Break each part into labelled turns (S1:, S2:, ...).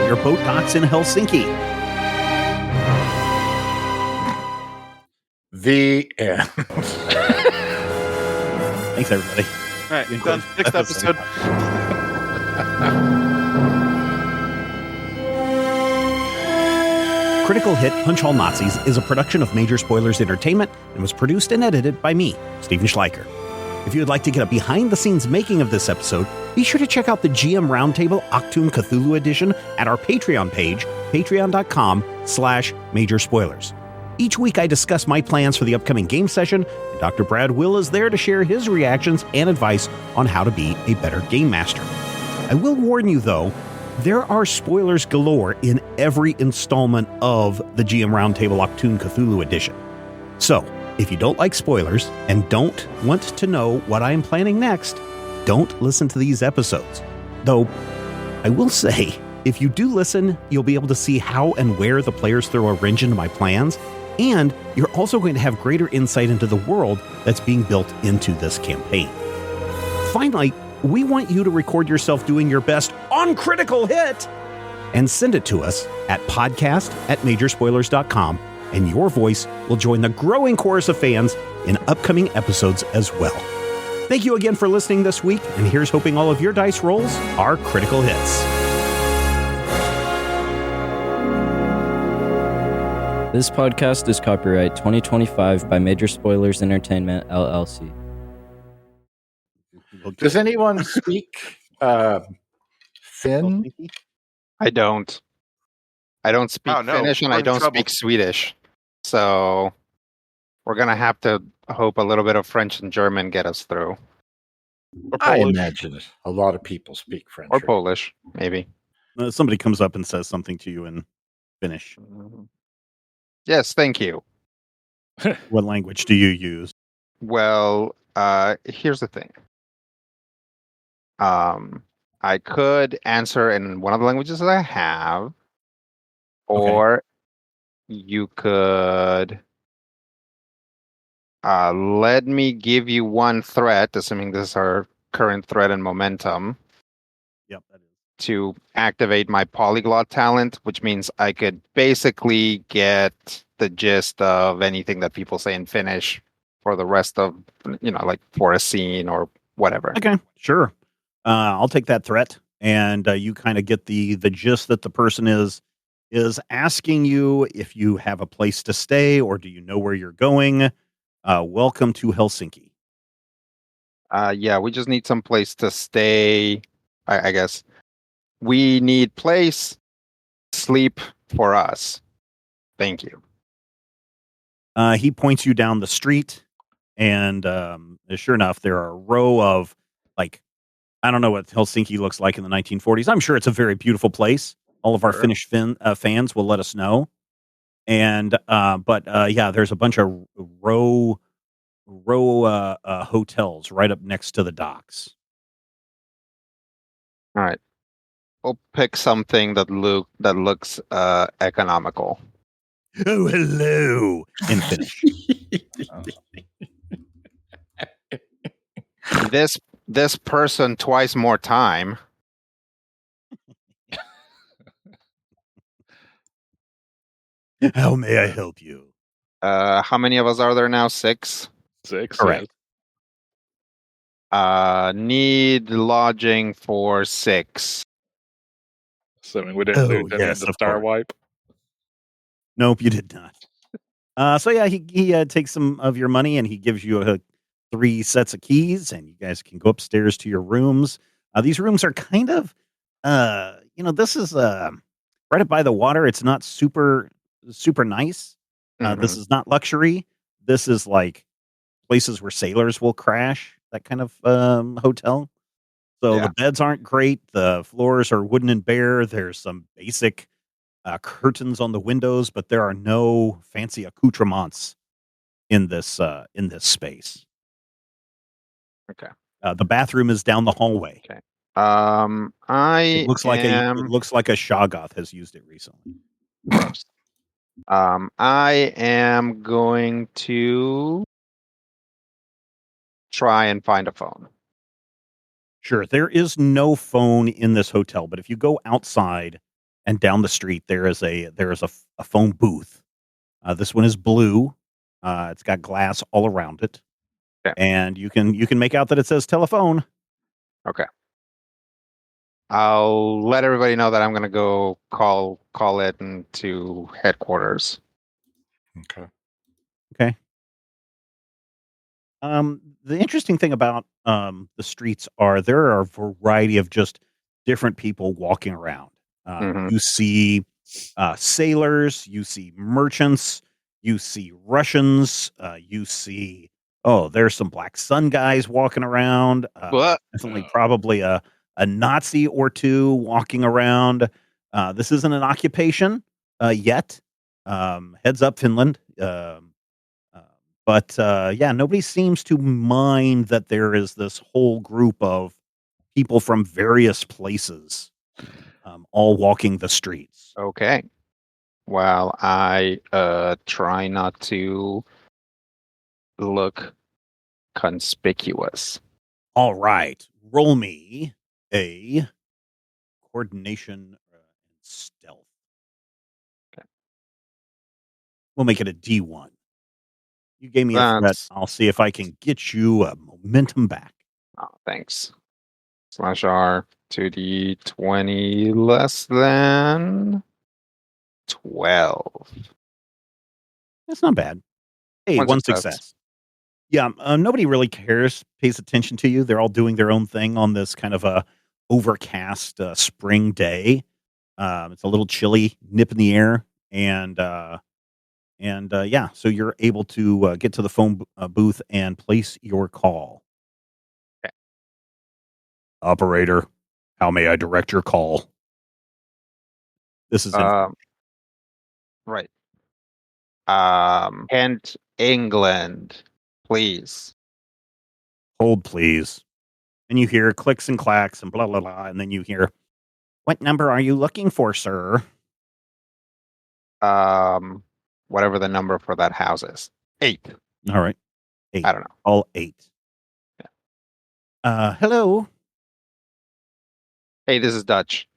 S1: your boat docks in Helsinki.
S2: The end.
S1: Thanks, everybody.
S3: All right, done. Next episode.
S1: Critical Hit Punch All Nazis is a production of Major Spoilers Entertainment and was produced and edited by me, Stephen Schleicher. If you would like to get a behind-the-scenes making of this episode, be sure to check out the GM Roundtable Octoon Cthulhu Edition at our Patreon page, patreon.com/Major Spoilers. Each week I discuss my plans for the upcoming game session, and Dr. Brad Will is there to share his reactions and advice on how to be a better game master. I will warn you, though, there are spoilers galore in every installment of the GM Roundtable Octoon Cthulhu Edition. So, if you don't like spoilers and don't want to know what I'm planning next, don't listen to these episodes. Though, I will say, if you do listen, you'll be able to see how and where the players throw a wrench into my plans, and you're also going to have greater insight into the world that's being built into this campaign. Finally, we want you to record yourself doing your best on Critical Hit and send it to us at podcast@majorspoilers.com, and your voice will join the growing chorus of fans in upcoming episodes as well. Thank you again for listening this week, and here's hoping all of your dice rolls are critical hits.
S4: This podcast is copyright 2025 by Major Spoilers Entertainment, LLC.
S2: Does anyone speak Finn?
S5: I don't. I don't speak Finnish, and I don't speak Swedish. So we're going to have to hope a little bit of French and German get us through.
S2: I imagine a lot of people speak French.
S5: Or Polish, maybe.
S1: Somebody comes up and says something to you in Finnish.
S5: Yes, thank you.
S1: What language do you use?
S5: Well, here's the thing. I could answer in one of the languages that I have, or you could let me give you one threat, assuming this is our current threat and momentum.
S1: Yep, that is.
S5: To activate my polyglot talent, which means I could basically get the gist of anything that people say in Finnish for the rest of, like for a scene or whatever.
S1: Okay, sure. I'll take that threat, and you kind of get the gist that the person is asking you if you have a place to stay or do you know where you're going. Welcome to Helsinki.
S5: Yeah, we just need some place to stay. I guess we need place, sleep for us. Thank you.
S1: He points you down the street, and sure enough, there are a row of, like, I don't know what Helsinki looks like in the 1940s. I'm sure it's a very beautiful place. All of our Finnish fans will let us know. And but there's a bunch of row hotels right up next to the docks.
S5: All right, we'll pick something that looks economical.
S1: Oh, hello in Finnish.
S5: This person twice more time.
S1: How may I help you?
S5: How many of us are there now? 6?
S3: 6.
S1: Correct.
S5: Need lodging for 6.
S3: Assuming we didn't lose any
S1: yes,
S3: in the
S1: of
S3: star
S1: course.
S3: wipe.
S1: Nope, you did not. So yeah, he takes some of your money and he gives you 3 sets of keys, and you guys can go upstairs to your rooms. These rooms are kind of, this is right up by the water. It's not super nice. This is not luxury. This is like places where sailors will crash, that kind of hotel. So the beds aren't great. The floors are wooden and bare. There's some basic curtains on the windows, but there are no fancy accoutrements in this space.
S5: Okay.
S1: The bathroom is down the hallway.
S5: Okay.
S1: It looks like a Shoggoth has used it recently.
S5: Gross. I am going to try and find a phone.
S1: Sure, there is no phone in this hotel, but if you go outside and down the street there is a phone booth. This one is blue. It's got glass all around it,
S5: Okay.
S1: and you can make out that it says telephone.
S5: Okay. I'll let everybody know that I'm gonna go call it into headquarters.
S2: Okay.
S1: Okay. The interesting thing about the streets are there are a variety of just different people walking around.
S5: Mhm.
S1: You see sailors, you see merchants, you see Russians, you see there's some Black Sun guys walking around.
S5: What?
S1: Definitely, probably a Nazi or two walking around. This isn't an occupation yet. Heads up, Finland. Uh, but yeah, nobody seems to mind that there is this whole group of people from various places, all walking the streets.
S5: Okay. Well, I try not to look conspicuous.
S1: All right, roll me a coordination and stealth.
S5: Okay.
S1: We'll make it a D1. You gave me a threat.
S5: That's
S1: I'll see if I can get you a momentum back.
S5: thanks. /R 2d20 less than 12.
S1: That's not bad. Hey, one success. Yeah, nobody really pays attention to you. They're all doing their own thing on this kind of a overcast spring day. It's a little chilly, nip in the air, and yeah, so you're able to get to the phone booth and place your call.
S5: Okay.
S1: Operator, how may I direct your call? This is
S5: Right. Kent, England, please.
S1: hold, please. And you hear clicks and clacks and blah blah blah, and then you hear, "What number are you looking for, sir?"
S5: Whatever the number for that house is. 8.
S1: All right, 8.
S5: I don't know.
S1: All 8.
S5: Yeah.
S1: Hello.
S5: Hey, this is Dutch.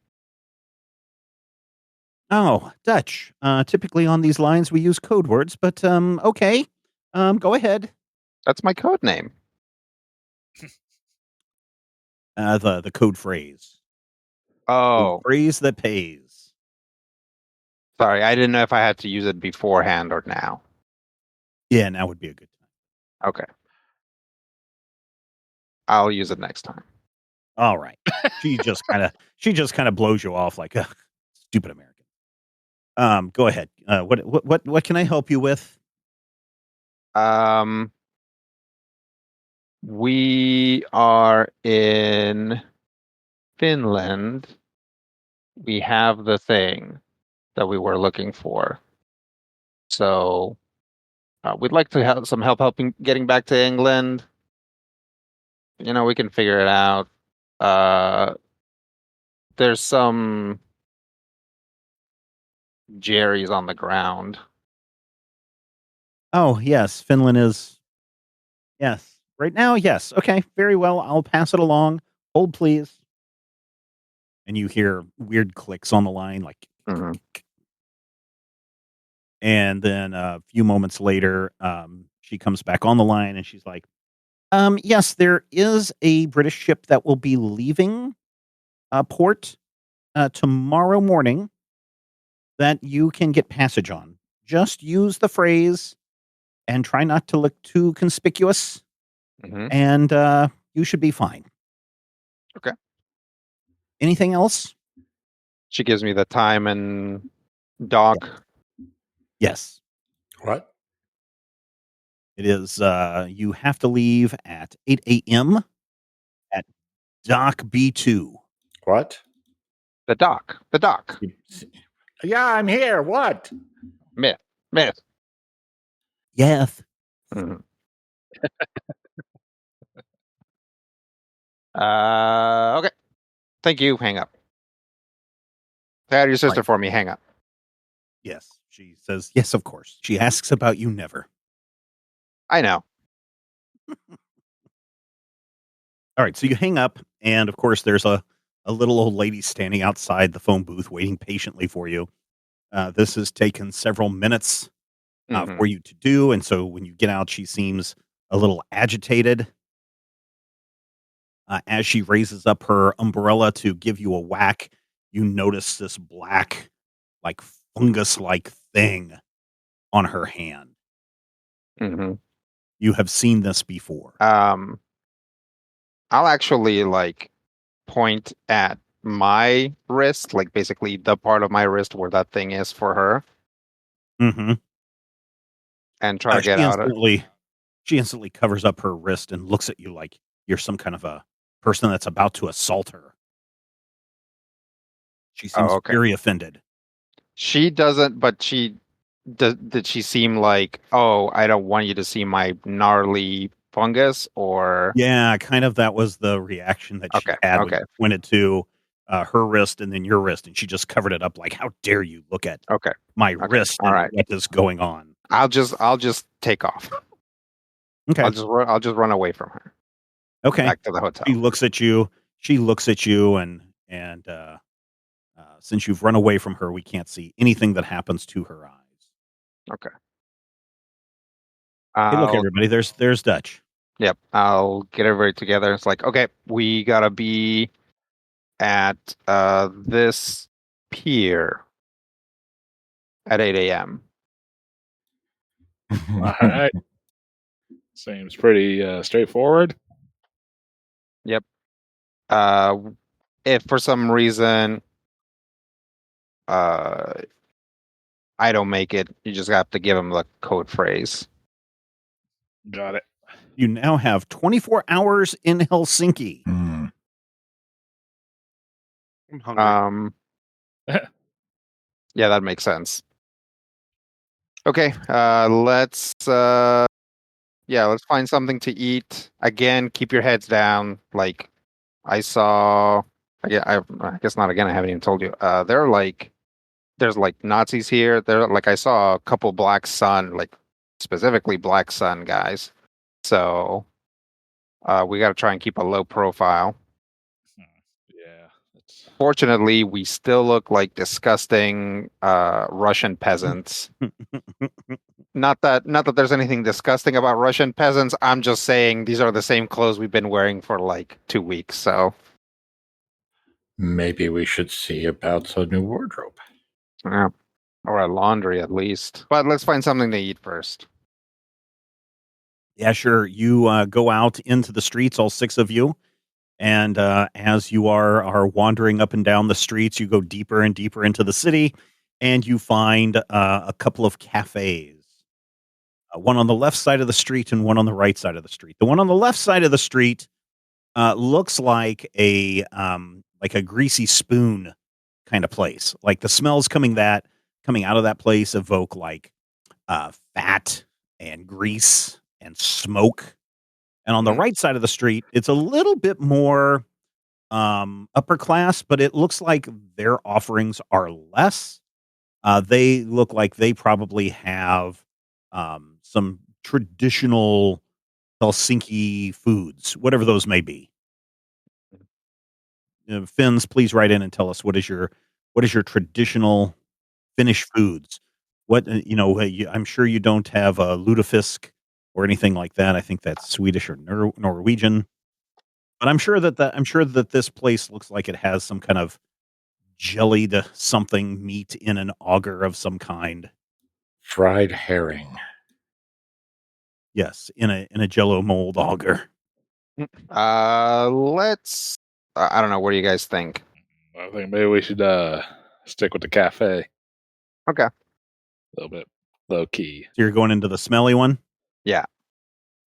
S1: Oh, Dutch. Typically on these lines we use code words, but okay. Go ahead.
S5: That's my code name.
S1: The code phrase.
S5: Oh,
S1: Code phrase that pays.
S5: sorry. I didn't know if I had to use it beforehand or now.
S1: Yeah, now would be a good time.
S5: Okay. I'll use it next time.
S1: All right. She just kind of blows you off like a stupid American. Go ahead. What can I help you with?
S5: We are in Finland. We have the thing that we were looking for. So we'd like to have some help getting back to England. We can figure it out. There's some Jerry's on the ground.
S1: Oh, yes. Finland is. Yes. Right now, yes. Okay. Very well. I'll pass it along. Hold, please. And you hear weird clicks on the line, like.
S5: Mhm.
S1: And then a few moments later, she comes back on the line and she's like, yes, there is a British ship that will be leaving port tomorrow morning that you can get passage on. Just use the phrase and try not to look too conspicuous, and you should be fine.
S5: Okay.
S1: Anything else?
S5: She gives me the time and dock.
S1: Yes.
S2: What?
S1: It is, you have to leave at 8 a.m. at Dock B2.
S2: What?
S5: The dock.
S2: Yeah, I'm here. What?
S5: Myth.
S1: Yes.
S5: Mhm. Okay. Thank you. Hang up. Had your sister
S1: Right.
S5: for me. Hang up.
S1: Yes. She says, yes, of course. She asks about you never.
S5: I know.
S1: All right. So you hang up, and of course, there's a a little old lady standing outside the phone booth waiting patiently for you. This has taken several minutes
S5: Hmm.
S1: for you to do, and so when you get out, she seems a little agitated. As she raises up her umbrella to give you a whack, you notice this black, like fungus-like thing on her hand.
S5: Hmm.
S1: You have seen this before.
S5: Um, I'll actually like point at my wrist, like basically the part of my wrist where that thing is for her,
S1: Mhm.
S5: and try to get
S1: She
S5: out of.
S1: instantly covers up her wrist and looks at you like you're some kind of a person that's about to assault her. She
S5: Oh,
S1: seems
S5: okay.
S1: very offended.
S5: She doesn't, but did she seem like, oh, I don't want you to see my gnarly fungus, or
S1: Yeah, kind of that was the reaction that she
S5: okay,
S1: had when
S5: okay,
S1: you pointed to, her wrist and then your wrist, and she just covered it up like, "How dare you look at
S5: okay,
S1: my
S5: okay.
S1: wrist
S5: All
S1: and
S5: right.
S1: what is going on?"
S5: I'll just take off.
S1: Okay.
S5: I'll just run away from her
S1: Okay.
S5: back to the
S1: She
S5: hotel.
S1: looks at you. She looks at you and since you've run away from her, we can't see anything that happens to her eyes.
S5: Okay.
S1: Hey, look,
S5: I'll
S1: everybody, there's Dutch.
S5: Yep. I'll get everybody together. It's like, okay, we gotta be at this pier at 8 a.m.
S3: All right. Seems pretty straightforward.
S5: Yep. Uh, if for some reason uh I don't make it, you just have to give them the code phrase.
S3: Got it.
S1: You now have 24 hours in Helsinki.
S2: Hmm.
S3: I'm hungry.
S5: Yeah, that makes sense. Okay, let's find something to eat. Again, keep your heads down. Like I saw, I guess not again. I haven't even told you. There's like Nazis here. There, like I saw a couple Black Sun, like specifically Black Sun guys. So we got to try and keep a low profile.
S3: Yeah. It's
S5: Fortunately, we still look like disgusting Russian peasants. Not that there's anything disgusting about Russian peasants. I'm just saying these are the same clothes we've been wearing for like 2 weeks. So
S2: Maybe we should see about a new wardrobe.
S5: yeah, or a laundry at least. But let's find something to eat first.
S1: Yeah, sure. You go out into the streets, all six of you, and as you are wandering up and down the streets, you go deeper and deeper into the city, and you find a couple of cafes. One on the left side of the street and one on the right side of the street. The one on the left side of the street looks like a greasy spoon kind of place. Like the smells coming out of that place evoke like fat and grease and smoke. And on the
S5: Mhm.
S1: right side of the street, it's a little bit more upper class, but it looks like their offerings are less. They look like they probably have some traditional Helsinki foods, whatever those may be. Finns, please write in and tell us what is your traditional Finnish foods. What I'm sure you don't have a lutefisk or anything like that. I think that's Swedish or Norwegian. But I'm sure that this place looks like it has some kind of jellied something meat in an auger of some kind.
S2: Fried herring.
S1: Yes, in a Jello mold auger.
S5: Let's. I don't know. What do you guys think?
S3: I think maybe we should stick with the cafe.
S5: Okay.
S3: A little bit low key.
S1: So you're going into the smelly one.
S5: Yeah.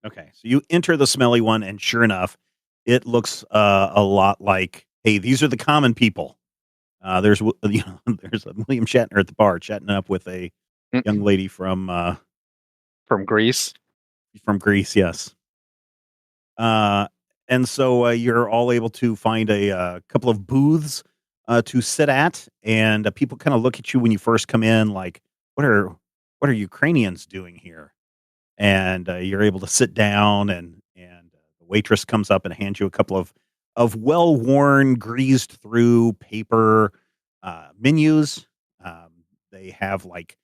S1: Okay, so you enter the smelly one, and sure enough, it looks a lot like, hey, these are the common people. There's a William Shatner at the bar chatting up with a young lady
S5: From Greece.
S1: from Greece. Yes. Uh, and so you're all able to find a couple of booths to sit at, and people kind of look at you when you first come in, like, what are Ukrainians doing here? And you're able to sit down, and the waitress comes up and hands you a couple of well-worn, greased-through paper menus. They have like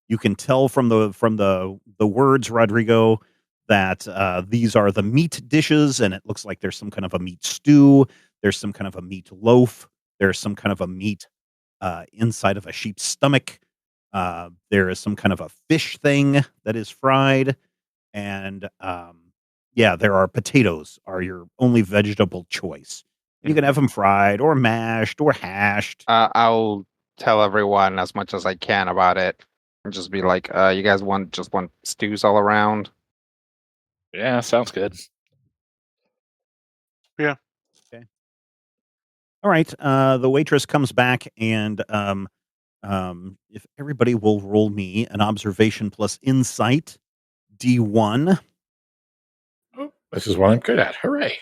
S1: you can tell from the words, Rodrigo, that these are the meat dishes, and it looks like there's some kind of a meat stew. There's some kind of a meat loaf. There's some kind of a meat inside of a sheep's stomach. There is some kind of a fish thing that is fried, and yeah, there are potatoes are your only vegetable choice. You can have them fried or mashed or hashed.
S5: I'll tell everyone as much as I can about it, and just be like, "You guys want stews all around?"
S3: Yeah, sounds good.
S1: All right. The waitress comes back, and if everybody will roll me an observation plus insight, D1.
S2: Oh, this is what I'm good at. Hooray.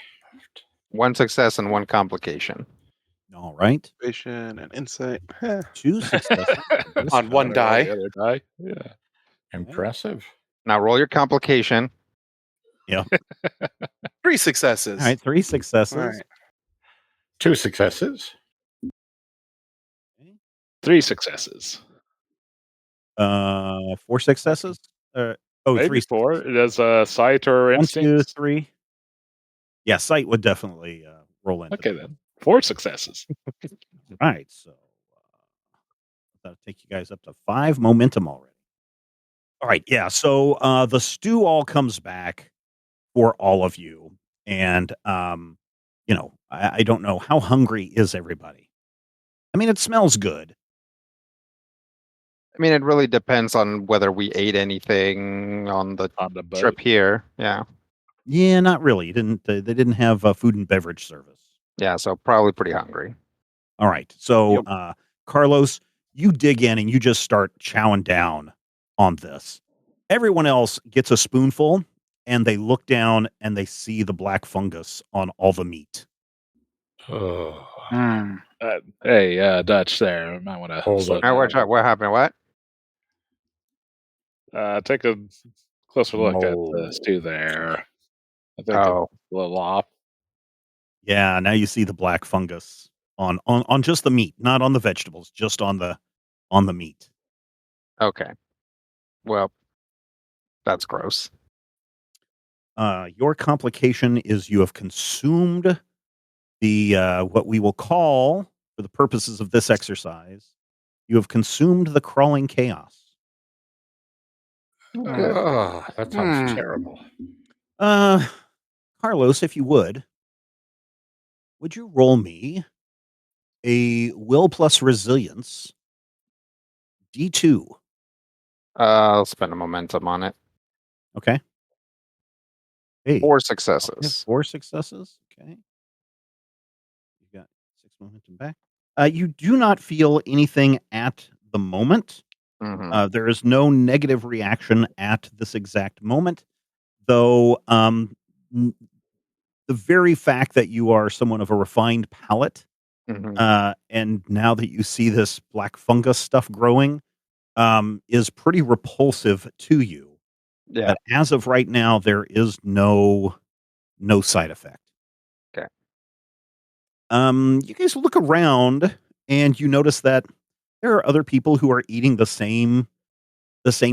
S5: One success and one complication.
S1: All right.
S6: Observation and insight.
S1: 2 successes. for this
S6: On one
S1: guy.
S6: die.
S3: The other die. Yeah.
S2: Impressive.
S5: Now roll your complication.
S6: 3 successes.
S1: All right. 3 successes.
S6: All right.
S2: 2 successes.
S3: 3 successes.
S1: 4 successes. Oh,
S3: Maybe
S1: 3
S3: 4.
S1: successes.
S3: Does sight or
S1: 1, 2,
S3: instinct?
S1: 3. Yeah, sight would definitely roll into.
S3: Okay, then 4 successes.
S1: Right. So that'll take you guys up to 5 momentum already. All right. Yeah. So the stew all comes back for all of you, and I don't know how hungry is everybody. I mean, it smells good.
S5: I mean, it really depends on whether we ate anything on the
S3: On the boat.
S5: trip here. Yeah.
S1: Yeah, not really. They didn't have food and beverage service.
S5: Yeah. So probably pretty hungry.
S1: All right. So,
S6: Yep.
S1: Carlos, you dig in and you just start chowing down on this. Everyone else gets a spoonful and they look down and they see the black fungus on all the meat.
S2: Oh,
S3: Hey, Dutch there. I might want to
S2: Hold up.
S5: Now, what happened? What?
S3: take a closer look at the
S2: Mold.
S3: stew there. I think
S5: Oh,
S3: it's a little off.
S1: Yeah, now you see the black fungus on just the meat, not on the vegetables, just on the meat.
S5: okay. Well, that's gross.
S1: Your complication is you have consumed the what we will call, for the purposes of this exercise, you have consumed the crawling chaos.
S2: Oh, that sounds
S6: Hmm.
S2: terrible.
S1: Carlos, if you would you roll me a will plus resilience D2?
S5: I'll spend a momentum on it.
S1: Okay. Hey,
S5: 4
S1: okay,
S5: successes.
S1: 4 successes. Okay. You got 6 momentum back. You do not feel anything at the moment.
S5: Mhm.
S1: There is no negative reaction at this exact moment, though. The very fact that you are someone of a refined palate,
S5: Mhm.
S1: and now that you see this black fungus stuff growing, is pretty repulsive to you.
S5: Yeah.
S1: But as of right now, there is no side effect.
S5: Okay.
S1: You guys look around and you notice that there are other people who are eating the same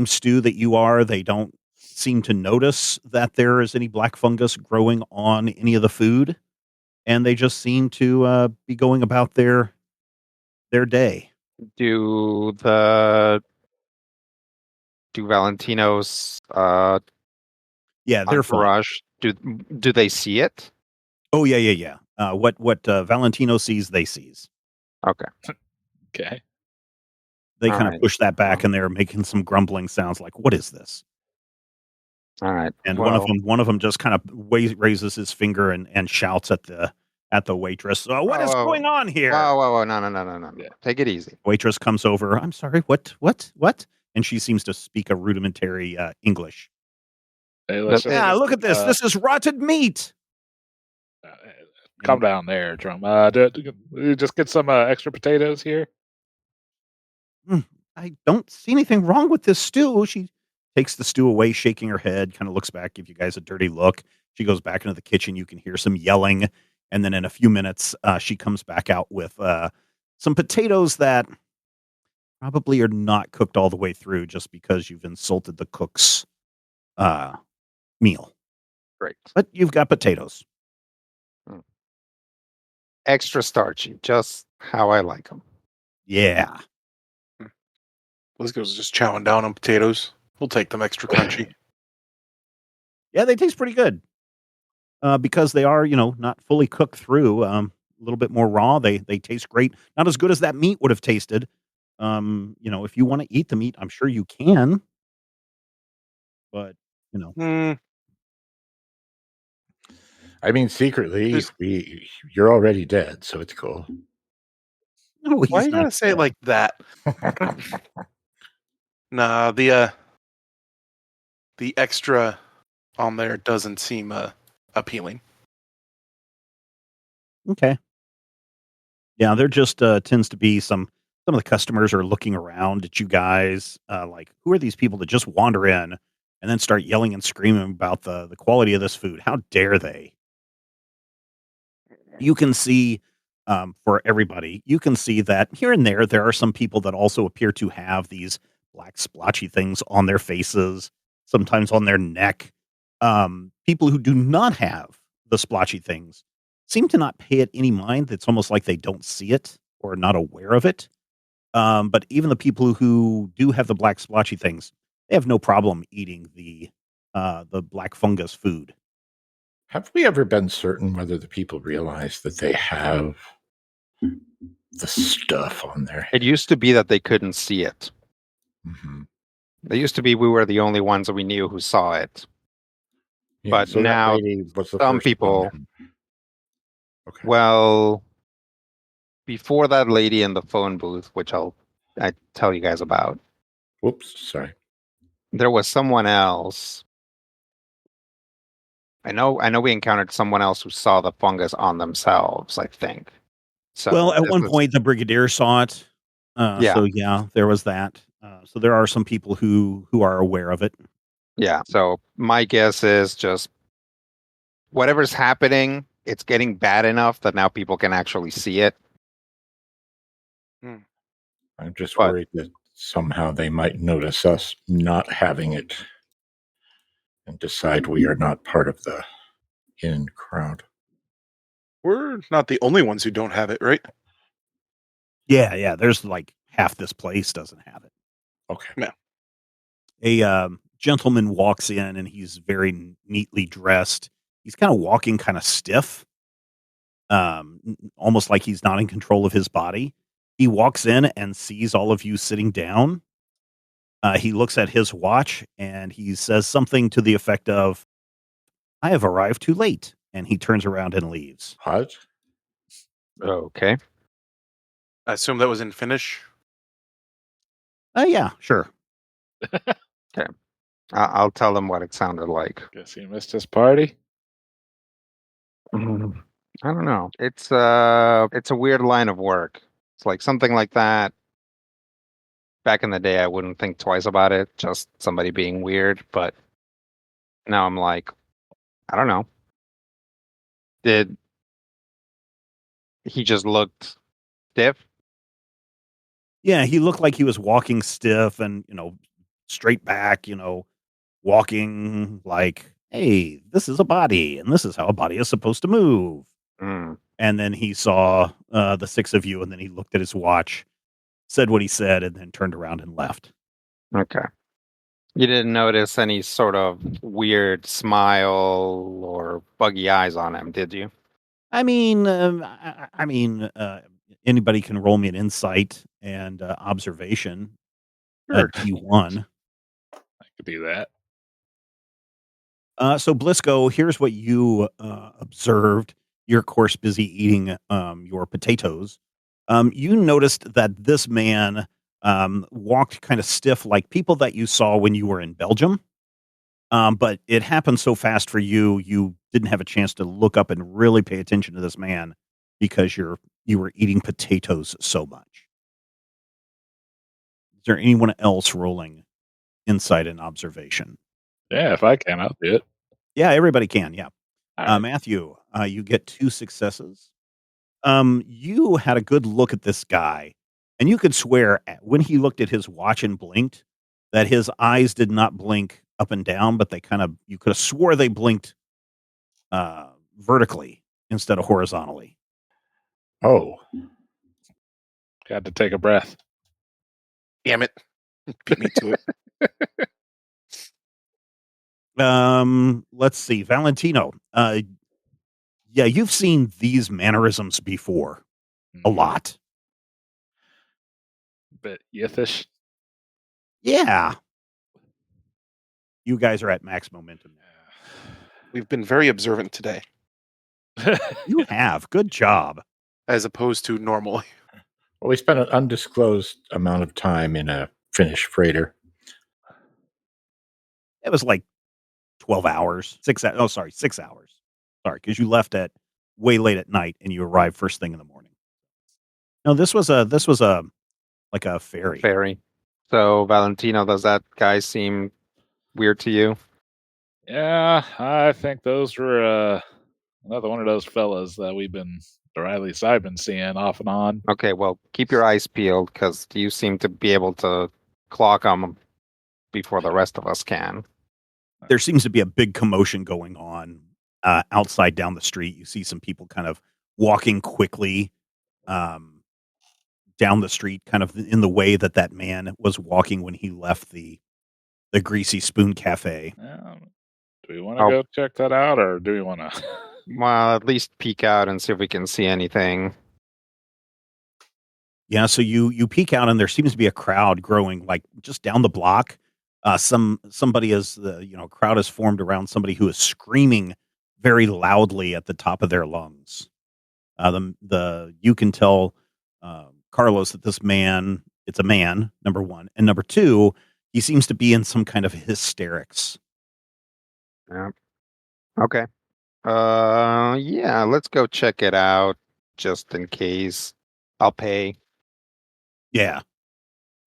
S1: stew that you are. They don't seem to notice that there is any black fungus growing on any of the food, and they just seem to be going about their day.
S5: Do Valentino's
S1: Yeah, they're fine.
S5: entourage do they see it?
S1: Oh yeah. What Valentino sees, they sees.
S5: Okay.
S3: Okay.
S1: They
S5: All
S1: kind of
S5: right.
S1: push that back, and they're making some grumbling sounds like, "What is this?"
S5: All right.
S1: And
S5: well,
S1: one of them just kind of raises his finger and shouts at the waitress, "What is
S5: Whoa.
S1: going on here?"
S5: Whoa. No.
S3: Yeah.
S5: Take it easy.
S1: Waitress comes over. "I'm sorry. What? And she seems to speak a rudimentary English.
S3: Hey, let's
S5: That's-
S3: just,
S1: Yeah, look at this. This is rotted meat.
S3: calm down there, Drum. Do just get some extra potatoes here.
S1: I don't see anything wrong with this stew." She takes the stew away, shaking her head, kind of looks back, gives you guys a dirty look. She goes back into the kitchen. You can hear some yelling And then in a few minutes, she comes back out with some potatoes that probably are not cooked all the way through just because you've insulted the cook's meal.
S5: Great.
S1: But you've got potatoes.
S5: Extra starchy, just how I like them.
S1: Yeah.
S6: Blizko's just chowing down on potatoes. We'll take them extra crunchy.
S1: Yeah, they taste pretty good. Because they are, not fully cooked through. A little bit more raw. They taste great. Not as good as that meat would have tasted. If you want to eat the meat, I'm sure you can. But
S6: Hmm.
S2: I mean, secretly,
S6: Just-
S2: you're already dead, so it's cool.
S1: no,
S6: Why
S1: he's
S6: you gotta
S1: not
S6: say it
S1: dead.
S6: like that? Nah, the extra on there doesn't seem appealing.
S1: Okay. Yeah, there just tends to be some of the customers are looking around at you guys, like, who are these people that just wander in and then start yelling and screaming about the quality of this food? How dare they? You can see, for everybody, you can see that here and there are some people that also appear to have these black splotchy things on their faces, sometimes on their neck. People who do not have the splotchy things seem to not pay it any mind. It's almost like they don't see it or are not aware of it. But even the people who do have the black splotchy things, they have no problem eating the black fungus food.
S2: Have we ever been certain whether the people realize that they have the stuff on their
S5: It used to be that they couldn't see it.
S2: Mhm.
S5: It used to be we were the only ones that we knew who saw it.
S2: Yeah,
S5: But
S2: so that
S5: now
S2: lady was the
S5: some
S2: first
S5: people,
S2: one. Okay.
S5: well, before that lady in the phone booth, which I tell you guys about,
S2: Whoops, sorry.
S5: there was someone else. I know we encountered someone else who saw the fungus on themselves, I think. So
S1: Well, at
S5: this
S1: one
S5: is,
S1: point, the brigadier saw it.
S5: yeah,
S1: So yeah, there was that. So there are some people who are aware of it.
S5: yeah. So my guess is just whatever's happening, it's getting bad enough that now people can actually see it.
S2: I'm just
S5: But
S2: worried that somehow they might notice us not having it and decide we are not part of the in crowd.
S6: We're not the only ones who don't have it, right?
S1: Yeah. There's like half this place doesn't have it.
S2: Okay.
S6: No.
S1: A gentleman walks in and he's very neatly dressed. He's kind of walking kind of stiff, almost like he's not in control of his body. He walks in and sees all of you sitting down. He looks at his watch and he says something to the effect of, "I have arrived too late." And he turns around and leaves.
S2: What?
S5: okay.
S6: I assume that was in Finnish.
S1: Yeah, sure.
S5: I'll tell them what it sounded like.
S3: Guess he missed his party.
S5: I don't know. It's a weird line of work. It's like something like that. Back in the day, I wouldn't think twice about it. Just somebody being weird. But now I'm like, I don't know. Did he just looked stiff?
S1: Yeah, he looked like he was walking stiff and, straight back, walking like, "Hey, this is a body and this is how a body is supposed to move."
S5: Mm,
S1: And then he saw the six of you and then he looked at his watch, said what he said, and then turned around and left.
S5: okay. You didn't notice any sort of weird smile or buggy eyes on him, did you?
S1: I mean, anybody can roll me an insight and observation.
S5: Sure.
S1: D1.
S3: I could do that.
S1: So Blisco, here's what you observed. You're of course busy eating your potatoes. You noticed that this man walked kind of stiff, like people that you saw when you were in Belgium. But it happened so fast for you, you didn't have a chance to look up and really pay attention to this man because you were eating potatoes so much. Is there anyone else rolling insight and observation?
S3: Yeah, if I can, I'll do it.
S1: Yeah, everybody can. Yeah.
S3: All right.
S1: Matthew, you get 2 successes. You had a good look at this guy, and you could swear when he looked at his watch and blinked that his eyes did not blink up and down, but they you could have swore they blinked vertically instead of horizontally.
S2: Oh,
S3: Got to take a breath.
S6: Damn it. Beat me to it.
S1: Let's see, Valentino. Yeah, you've seen these mannerisms before a lot.
S3: Bit yithish.
S1: Yeah. You guys are at max momentum.
S6: We've been very observant today,
S1: You have. Good job.
S6: as opposed to normally.
S2: well, we spent an undisclosed amount of time in a Finnish freighter.
S1: It was like 12 hours. 6 hours. Sorry, because you left at way late at night and you arrived first thing in the morning. No, this was a like a ferry.
S5: Ferry. So, Valentino, does that guy seem weird to you?
S3: Yeah, I think those were another one of those fellas that or at least I've been seeing off and on.
S5: Okay, well, keep your eyes peeled because you seem to be able to clock them before the rest of us can.
S1: There seems to be a big commotion going on outside down the street. You see some people kind of walking quickly down the street, kind of in the way that man was walking when he left the Greasy Spoon Cafe.
S3: Yeah. Do we want to go check that out, or do we want to?
S5: Well, at least peek out and see if we can see anything.
S1: Yeah, so you peek out and there seems to be a crowd growing like just down the block. Somebody is crowd is formed around somebody who is screaming very loudly at the top of their lungs. You can tell Carlos that this man, it's a man, number one, and number two, he seems to be in some kind of hysterics.
S5: Yeah. Okay. Yeah, let's go check it out just in case. I'll pay.
S1: Yeah.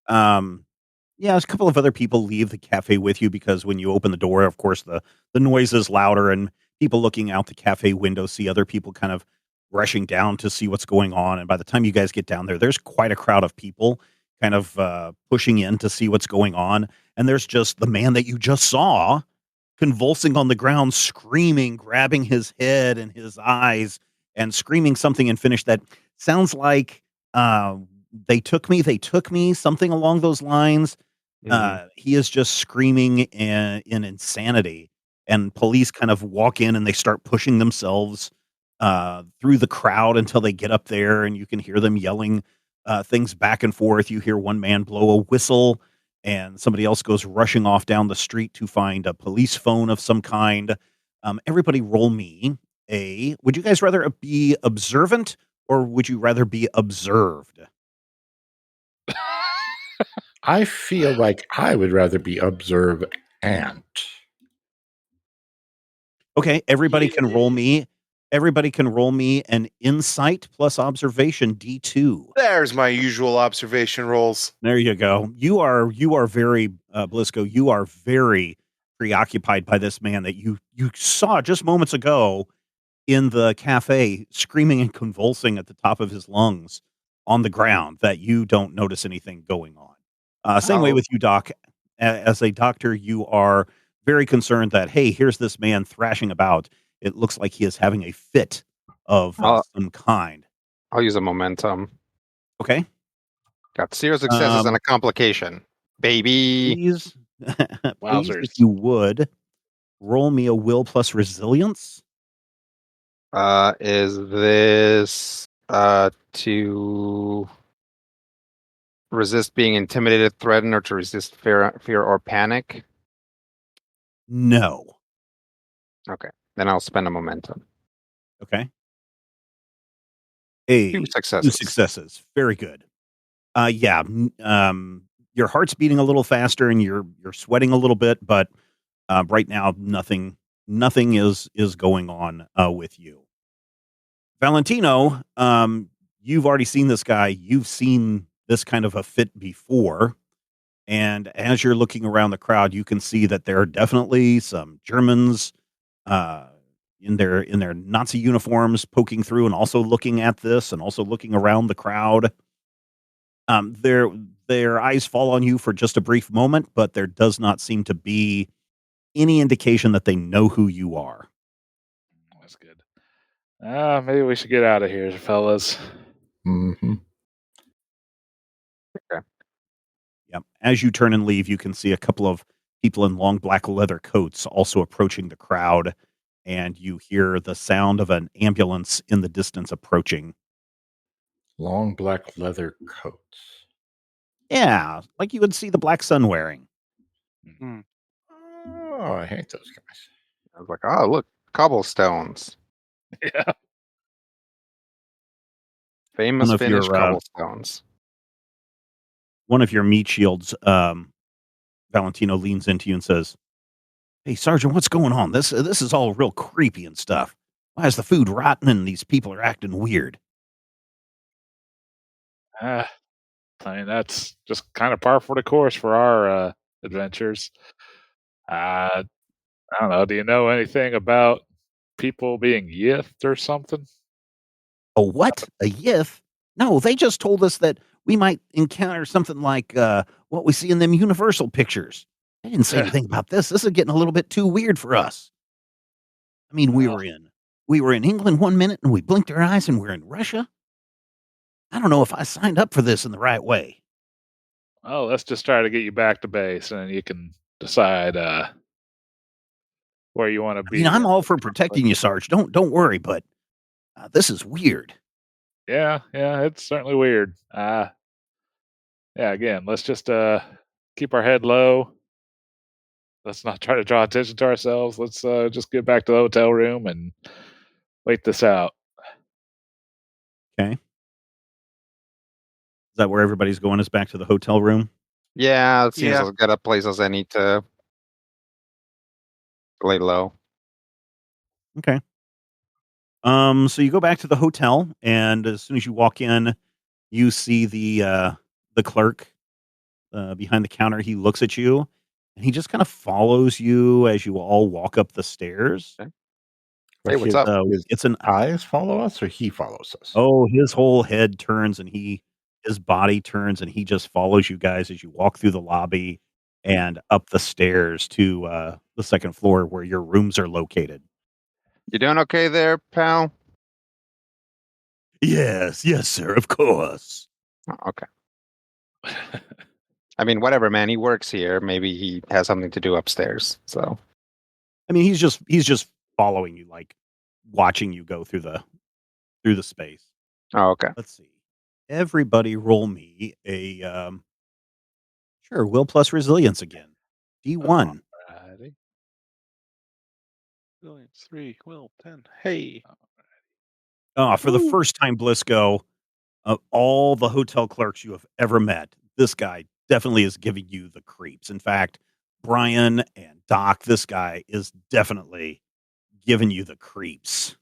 S1: Yeah, a couple of other people leave the cafe with you because when you open the door, of course, the noise is louder and people looking out the cafe window see other people kind of rushing down to see what's going on. And by the time you guys get down there, there's quite a crowd of people kind of pushing in to see what's going on. And there's just the man that you just saw convulsing on the ground, screaming, grabbing his head and his eyes and screaming something in Finnish that sounds like they took me, something along those lines. He is just screaming in insanity, and police kind of walk in and they start pushing themselves through the crowd until they get up there, and you can hear them yelling things back and forth. You hear one man blow a whistle, and somebody else goes rushing off down the street to find a police phone of some kind. Everybody roll me would you guys rather be observant or would you rather be observed?
S2: I feel like I would rather be observant.
S1: Okay, everybody can roll me. Everybody can roll me an insight plus observation D2.
S6: There's my usual observation rolls.
S1: There you go. You are very Blisco. You are very preoccupied by this man that you saw just moments ago in the cafe, screaming and convulsing at the top of his lungs on the ground. That you don't notice anything going on. Same way with you, Doc. As a doctor, you are very concerned that, hey, here's this man thrashing about. It looks like he is having a fit of some kind.
S5: I'll use a momentum.
S1: Okay.
S5: Got 0 successes and a complication. Baby.
S1: Please,
S3: Wowzers.
S1: if you would, roll me a will plus resilience.
S5: Is this to resist being intimidated, threatened, or to resist fear or panic?
S1: No.
S5: Okay. Then I'll spend a momentum.
S1: Okay.
S5: 2 successes.
S1: 2 successes. Very good. Yeah. Your heart's beating a little faster and you're sweating a little bit, but right now nothing is going on with you. Valentino, you've already seen this guy. You've seen this kind of a fit before. And as you're looking around the crowd, you can see that there are definitely some Germans, in their Nazi uniforms, poking through and also looking at this and also looking around the crowd. Their eyes fall on you for just a brief moment, but there does not seem to be any indication that they know who you are.
S3: That's good. Maybe we should get out of here, fellas.
S2: Mm-hmm.
S1: Yep. As you turn and leave, you can see a couple of people in long black leather coats also approaching the crowd, and you hear the sound of an ambulance in the distance approaching.
S2: Long black leather coats.
S1: Yeah, like you would see the Black Sun wearing.
S2: Oh, I hate those guys.
S5: I was like, oh, look, cobblestones.
S3: Yeah.
S5: Famous
S1: One of
S5: Finnish
S1: your,
S5: cobblestones.
S1: One of your meat shields, Valentino leans into you and says, "Hey, Sergeant, what's going on? This is all real creepy and stuff. Why is the food rotten and these people are acting weird?"
S3: I mean, that's just kind of par for the course for our adventures. I don't know. Do you know anything about people being yiffed or something?
S1: A what? A yif? No, they just told us that we might encounter something like what we see in them Universal pictures. They didn't say anything about this. This is getting a little bit too weird for us. I mean, we
S3: Well.
S1: were in England one minute and we blinked our eyes and we're in Russia. I don't know if I signed up for this in the right way.
S3: Oh, let's just try to get you back to base, and you can decide where you want to
S1: I
S3: be.
S1: mean, I'm all for protecting you, Sarge. Don't worry, but this is weird.
S3: Yeah, it's certainly weird. Yeah, again, let's just keep our head low. Let's not try to draw attention to ourselves. Let's just get back to the hotel room and wait this out.
S1: Okay. Is that where everybody's going? Is back to the hotel room?
S5: Yeah, it seems
S6: Yeah.
S5: as good a place as any to lay low.
S1: Okay. So you go back to the hotel, and as soon as you walk in, you see the clerk behind the counter. He looks at you, and he just kind of follows you as you all walk up the stairs.
S5: Okay.
S2: But
S5: Hey, what's up?
S1: It's an
S2: Eyes follow us, or he follows us?
S1: his whole head turns, and his body turns, and he just follows you guys as you walk through the lobby and up the stairs to the second floor where your rooms are located.
S5: You doing okay there, pal?
S1: Yes, sir, of course.
S5: Oh, okay. I mean, whatever, man. He works here. Maybe he has something to do upstairs. So
S1: I mean, he's just following you, like watching you go through the space.
S5: oh, okay.
S1: Let's see. Everybody roll me a sure, will plus resilience again. D1.
S3: Alrighty.
S6: Resilience 3, will 10. Hey.
S1: For the first time, Blisco, of all the hotel clerks you have ever met, this guy definitely is giving you the creeps. In fact, Brian and Doc, this guy is definitely giving you the creeps.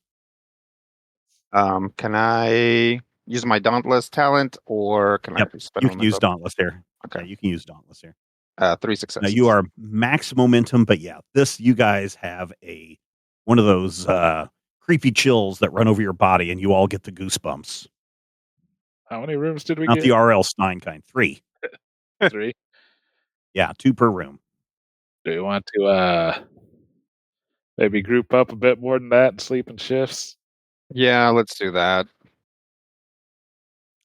S5: Can I use my Dauntless talent, or can
S1: Yep,
S5: I spend
S1: you
S5: on
S1: can use
S5: myself?
S1: Dauntless here.
S5: Okay.
S1: Yeah, you can use Dauntless here.
S5: 3
S1: Now
S5: successes.
S1: you are max momentum, but yeah, you guys have one of those creepy chills that run over your body, and you all get the goosebumps.
S3: How many rooms did we
S1: Not
S3: get?
S1: the R.L. Stein kind. 3.
S3: 3.
S1: Yeah, 2 per room.
S3: Do you want to maybe group up a bit more than that and sleep in shifts?
S5: Yeah, let's do that.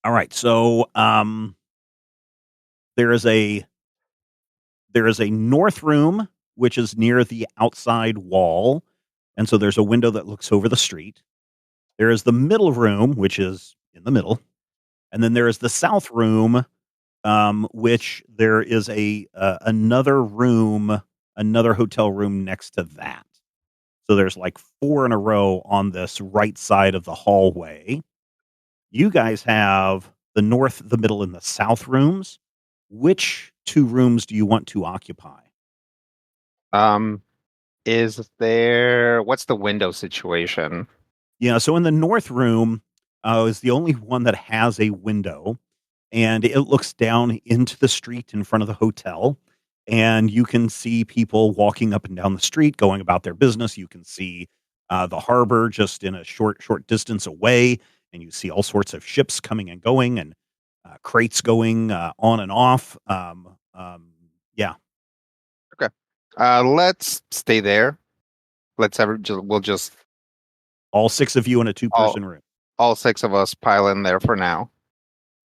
S1: All right, so there is a north room which is near the outside wall, and so there's a window that looks over the street. There is the middle room, which is in the middle, and then there is the south room, which there is another room, another hotel room next to that. So there's like 4 in a row on this right side of the hallway. You guys have the north, the middle, and the south rooms. Which 2 rooms do you want to occupy?
S5: What's the window situation?
S1: Yeah, so in the north room is the only one that has a window, and it looks down into the street in front of the hotel, and you can see people walking up and down the street, going about their business. You can see the harbor just in a short distance away, and you see all sorts of ships coming and going, and crates going on and off. Yeah.
S5: Okay. Let's stay there. We'll just
S1: All 6 of you in a 2-person room.
S5: all 6 of us pile in there for now.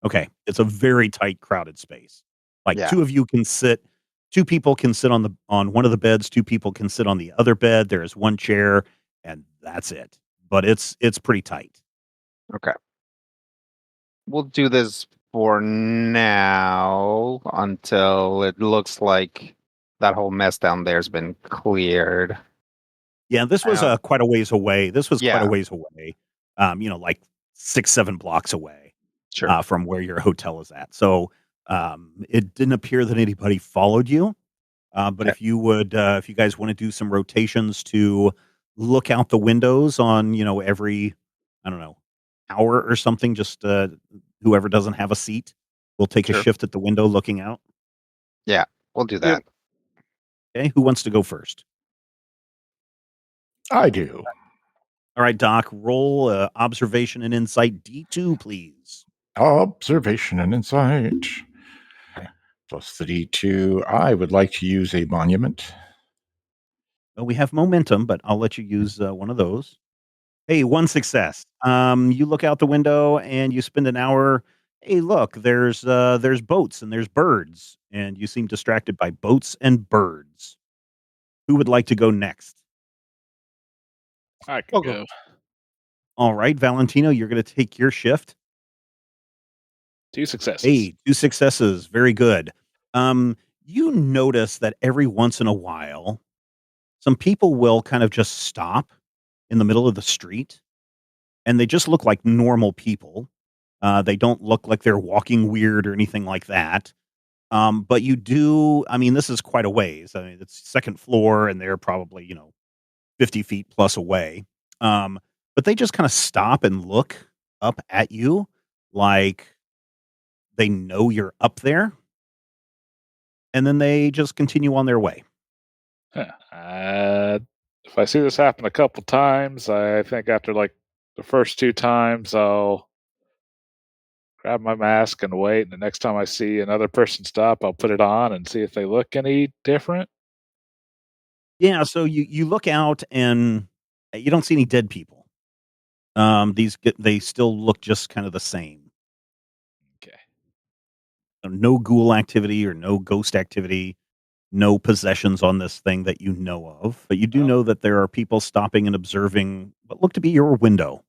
S1: Okay. It's a very tight, crowded space. Like
S5: Yeah.
S1: 2 of you can sit. 2 people can sit on one of the beds. 2 people can sit on the other bed. There is 1 chair, and that's it. But it's pretty tight.
S5: Okay. We'll do this for now until it looks like that whole mess down there's been cleared.
S1: Yeah, this was quite a ways away.
S5: Yeah.
S1: Like 6-7 blocks away
S5: Sure.
S1: from where your hotel is at. So it didn't appear that anybody followed you. But
S5: Okay.
S1: if you guys want to do some rotations to look out the windows on, every, I don't know, hour or something, just whoever doesn't have a seat will take a
S5: Sure.
S1: shift at the window looking out.
S5: Yeah, we'll do that.
S1: Okay, who wants to go first?
S2: I do.
S1: All right, Doc, roll observation and insight D2, please.
S2: Observation and insight. Plus the D2. I would like to use a monument.
S1: Well, we have momentum, but I'll let you use one of those. Hey, 1 success. You look out the window and you spend an hour. Hey, look, there's boats and there's birds, and you seem distracted by boats and birds. Who would like to go next?
S3: I can go.
S1: All right, Valentino, you're going to take your shift.
S3: 2 successes.
S1: Hey, 2 successes. Very good. You notice that every once in a while, some people will kind of just stop in the middle of the street, and they just look like normal people. They don't look like they're walking weird or anything like that. But you do, I mean, this is quite a ways. I mean, it's 2nd floor, and they're probably, 50 feet plus away. But they just kind of stop and look up at you like they know you're up there. And then they just continue on their way.
S3: If I see this happen a couple times, I think after like the first 2 times, I'll grab my mask and wait. And the next time I see another person stop, I'll put it on and see if they look any different.
S1: Yeah, so you look out and you don't see any dead people. They still look just kind of the same.
S3: Okay.
S1: No ghoul activity or no ghost activity, no possessions on this thing that you know of. But you do know that there are people stopping and observing what look to be your window.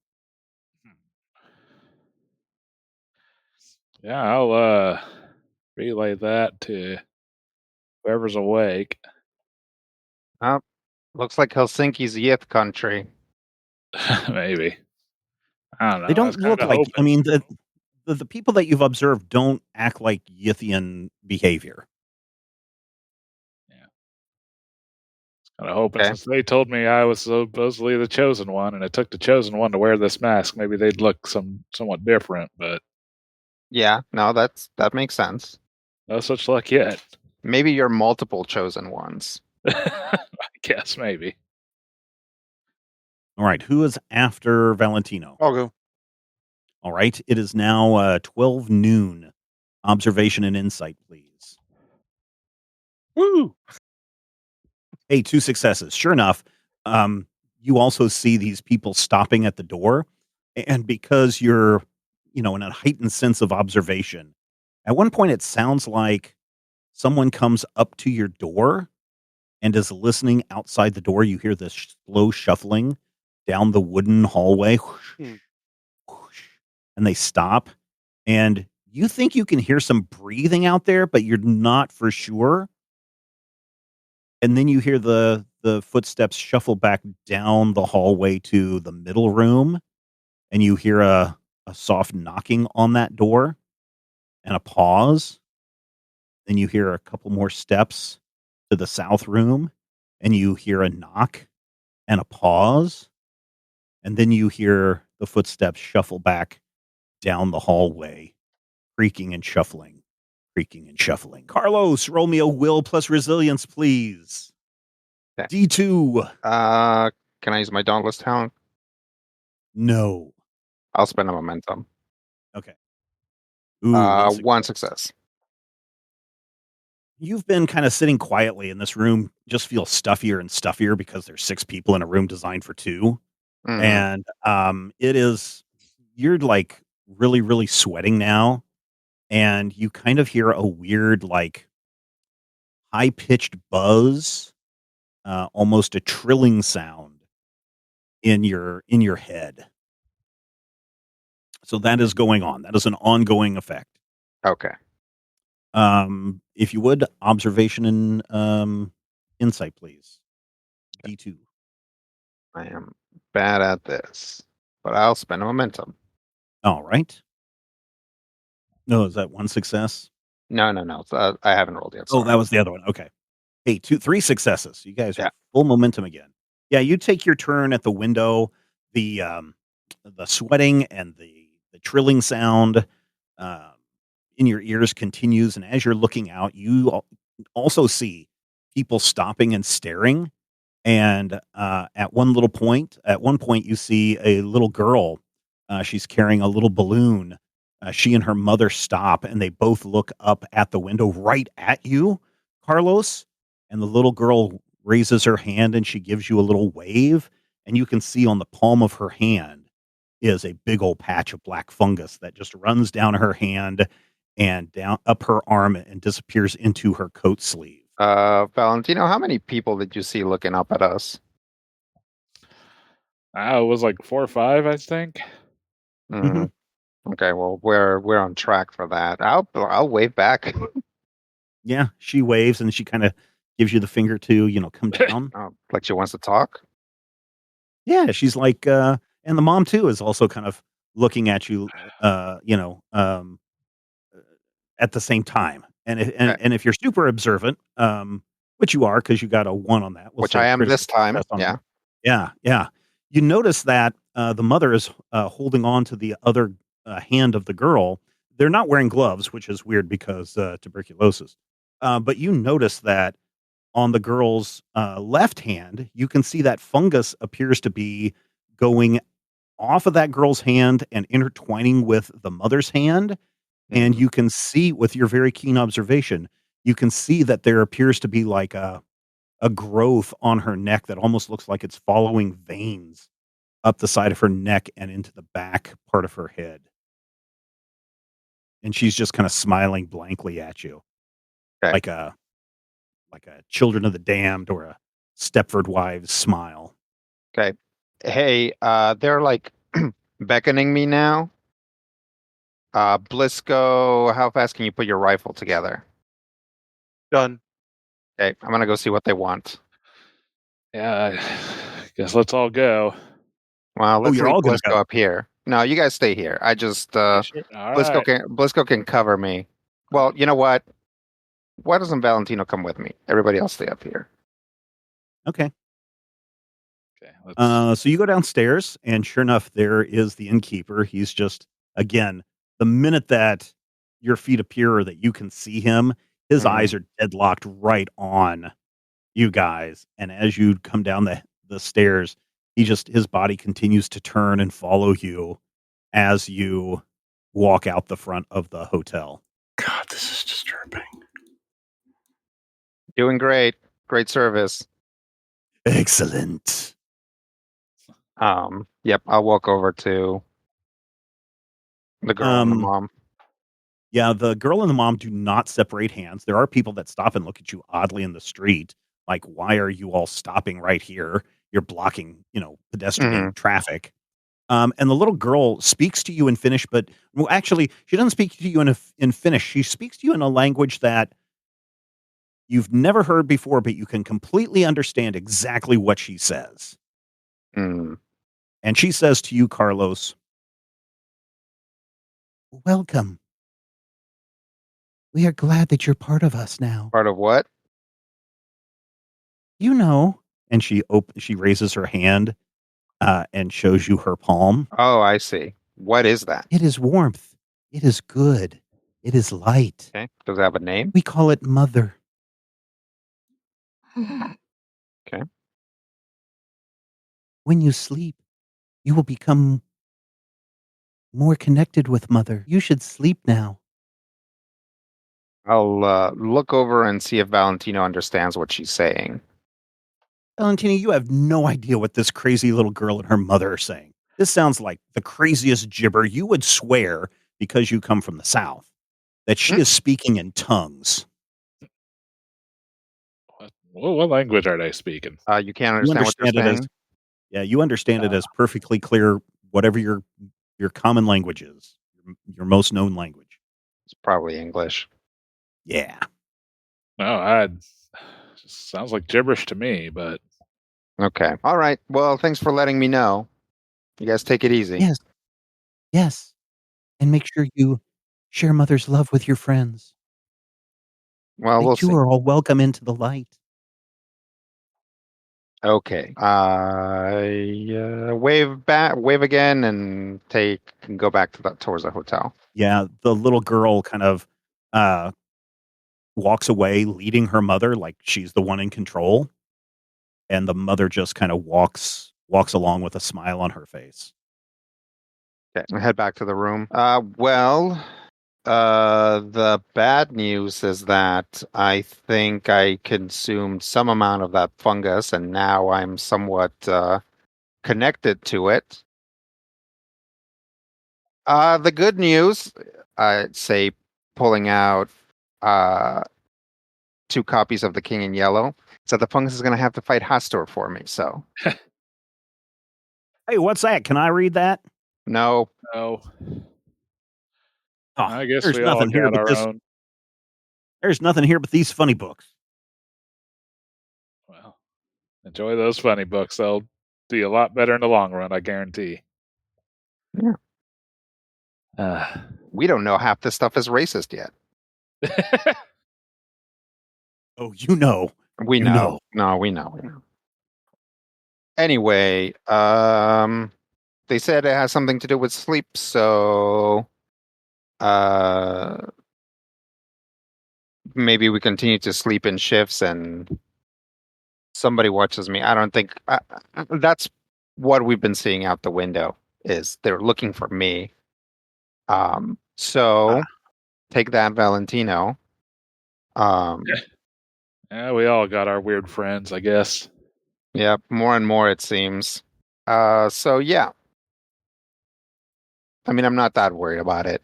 S3: Yeah, I'll relay that to whoever's awake.
S5: Looks like Helsinki's youth country.
S3: Maybe. I don't know.
S1: They
S3: I was
S1: don't look
S3: kinda
S1: like.
S3: hoping.
S1: I mean, the people that you've observed don't act like Yithian behavior.
S3: Kinda hoping
S5: Okay.
S3: since they told me I was supposedly the chosen one, and it took the chosen one to wear this mask, maybe they'd look somewhat different, but
S5: Yeah, no, that makes sense.
S3: no such luck yet.
S5: Maybe you're multiple chosen ones.
S3: I guess maybe.
S1: All right, who is after Valentino?
S6: I'll go.
S1: All right, it is now 12 noon. Observation and insight, please.
S6: Woo!
S1: Hey, 2 successes. Sure enough, you also see these people stopping at the door, and because you're, in a heightened sense of observation, at one point it sounds like someone comes up to your door and is listening outside the door. You hear this slow shuffling down the wooden hallway,
S6: Hmm.
S1: and they stop, and you think you can hear some breathing out there, but you're not for sure. And then you hear the footsteps shuffle back down the hallway to the middle room, and you hear a soft knocking on that door and a pause. Then you hear a couple more steps to the south room, and you hear a knock and a pause. And then you hear the footsteps shuffle back down the hallway, creaking and shuffling, creaking and shuffling. Carlos, roll me a will plus resilience, please.
S5: Okay.
S1: D2.
S5: Can I use my Dauntless talent?
S1: No.
S5: I'll spend a momentum.
S1: Okay. Ooh,
S5: One success.
S1: You've been kind of sitting quietly in this room, just feels stuffier and stuffier because there's 6 people in a room designed for 2.
S5: Mhm.
S1: And you're like really, really sweating now. And you kind of hear a weird, like high pitched buzz, almost a trilling sound in your head. So that is going on. That is an ongoing effect.
S5: Okay.
S1: If you would, observation and insight, please. D2.
S5: I am bad at this, but I'll spend a momentum.
S1: All right. No, is that one success?
S5: No. I haven't rolled yet.
S1: Oh,
S5: Sorry.
S1: that was the other one. Okay. Hey, 3 successes. You guys
S5: Yeah.
S1: are full momentum again. Yeah, you take your turn at the window. The sweating and the trilling sound um, in your ears continues, and as you're looking out, you also see people stopping and staring. And at one point, you see a little girl. She's carrying a little balloon. She and her mother stop, and they both look up at the window right at you, Carlos. And the little girl raises her hand, and she gives you a little wave. And you can see on the palm of her hand is a big old patch of black fungus that just runs down her hand and down up her arm and disappears into her coat sleeve.
S5: Valentino, how many people did you see looking up at us?
S3: It was like 4 or 5, I think.
S5: Mm, okay, well we're on track for that. I'll wave back.
S1: Yeah, she waves and she kind of gives you the finger to, come down.
S5: Like she wants to talk.
S1: Yeah, she's like, and the mom too is also kind of looking at you, at the same time. And if,
S5: Okay.
S1: and if you're super observant, which you are because you got a 1 on that, we'll
S5: Which
S1: say
S5: I
S1: a
S5: am
S1: critical
S5: this time.
S1: success on
S5: Yeah.
S1: that. Yeah. You notice that the mother is holding on to the other hand of the girl. They're not wearing gloves, which is weird because tuberculosis. But you notice that on the girl's left hand, you can see that fungus appears to be going off of that girl's hand and intertwining with the mother's hand. And
S5: Mhm.
S1: you can see with your very keen observation, you can see that there appears to be like a growth on her neck that almost looks like it's following veins up the side of her neck and into the back part of her head. And she's just kind of smiling blankly at you
S5: Okay.
S1: like a Children of the Damned or a Stepford Wives smile.
S5: Okay. Hey, they're like beckoning me now. Blisco, how fast can you put your rifle together?
S6: Done.
S5: Okay, I'm gonna go see what they want.
S3: Yeah, I guess let's all go.
S5: Well, let's
S1: you're
S5: leave
S1: all gonna
S5: Blisco
S1: go.
S5: up here. No, you guys stay here. I just
S3: You sure? All right.
S5: Blisco can cover me. Well, you know what? Why doesn't Valentino come with me? Everybody else stay up here.
S1: Okay.
S3: Okay. Let's.
S1: So you go downstairs, and sure enough, there is the innkeeper. He's just, again, the minute that your feet appear or that you can see him, his
S5: Mhm.
S1: eyes are deadlocked right on you guys. And as you come down the stairs, his body continues to turn and follow you as you walk out the front of the hotel.
S2: God, this is disturbing.
S5: Doing great. Great service.
S1: Excellent.
S5: Yep, I'll walk over to the girl and the mom.
S1: Yeah, the girl and the mom do not separate hands. There are people that stop and look at you oddly in the street, like, "Why are you all stopping right here? You're blocking, pedestrian
S5: Mhm.
S1: traffic." And the little girl speaks to you in Finnish, but well, actually, she doesn't speak to you in Finnish. She speaks to you in a language that you've never heard before, but you can completely understand exactly what she says.
S5: Mm.
S1: And she says to you, Carlos, "Welcome. We are glad that you're part of us now.
S5: Part of what?
S1: You know." And she raises her hand and shows you her palm.
S5: Oh, I see. What is that?
S1: "It is warmth. It is good. It is light.
S5: Okay. Does it have a name?
S1: We call it mother."
S5: Okay.
S1: When you sleep, you will become more connected with Mother. You should sleep now.
S5: I'll look over and see if Valentino understands what she's saying.
S1: Valentina, you have no idea what this crazy little girl and her mother are saying. This sounds like the craziest gibber. You would swear, because you come from the South, that she is speaking in tongues.
S3: What language are they speaking?
S5: You can't understand what they're saying?
S1: You understand it as perfectly clear, whatever your common language is, your most known language.
S5: It's probably English.
S1: Yeah.
S3: No, sounds like gibberish to me, but
S5: Okay. All right. Well, thanks for letting me know. You guys take it easy.
S1: Yes. Yes. And make sure you share Mother's love with your friends.
S5: Well,
S1: They
S5: we'll
S1: too
S5: see.
S1: are all welcome into the light.
S5: Okay. Wave again, and go back towards the hotel.
S1: Yeah, the little girl kind of walks away, leading her mother like she's the one in control, and the mother just kind of walks along with a smile on her face.
S5: Okay, I head back to the room. The bad news is that I think I consumed some amount of that fungus, and now I'm somewhat connected to it. The good news, I'd say, pulling out 2 copies of The King in Yellow, so the fungus is going to have to fight Hastur for me. So,
S1: Hey, what's that? Can I read that?
S5: no.
S3: no.
S1: Oh,
S3: I guess
S1: there's
S3: we all
S1: nothing here
S3: got
S1: but
S3: our
S1: this.
S3: own.
S1: There's nothing here but these funny books.
S3: Well, enjoy those funny books. They'll do you a lot better in the long run, I guarantee.
S5: Yeah. We don't know half this stuff is racist yet.
S1: Oh, you know.
S5: We know. No, we know. Anyway, they said it has something to do with sleep, so maybe we continue to sleep in shifts and somebody watches me. I don't think that's what we've been seeing out the window is they're looking for me. So take that, Valentino.
S3: Yeah, we all got our weird friends, I guess.
S5: Yeah, more and more it seems. So yeah. I mean, I'm not that worried about it.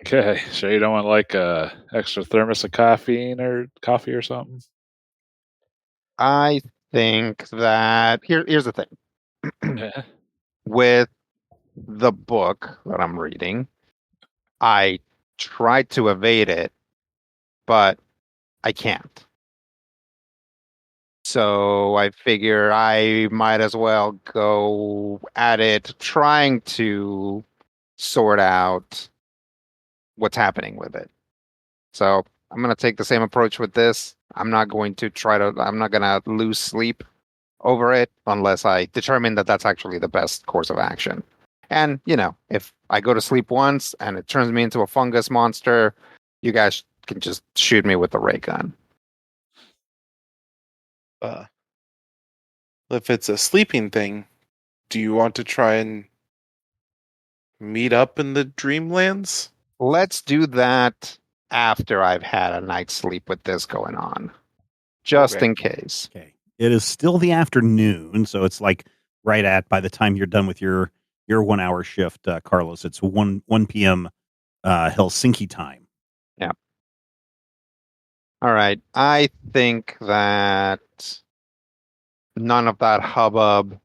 S3: Okay, sure you don't want like a extra thermos of coffee or something?
S5: I think that here's the thing.
S3: Yeah.
S5: With the book that I'm reading, I tried to evade it, but I can't. So I figure I might as well go at it trying to sort out what's happening with it. So I'm going to take the same approach with this. I'm not going to lose sleep over it unless I determine that that's actually the best course of action. And, if I go to sleep once and it turns me into a fungus monster, you guys can just shoot me with the ray gun.
S6: If it's a sleeping thing, do you want to try and meet up in the Dreamlands?
S5: Let's do that after I've had a night's sleep with this going on. Just in case.
S1: Okay. It is still the afternoon, so it's like by the time you're done with your 1 hour shift, Carlos, it's 1 p.m. Helsinki time.
S5: Yeah. All right. I think that none of that hubbub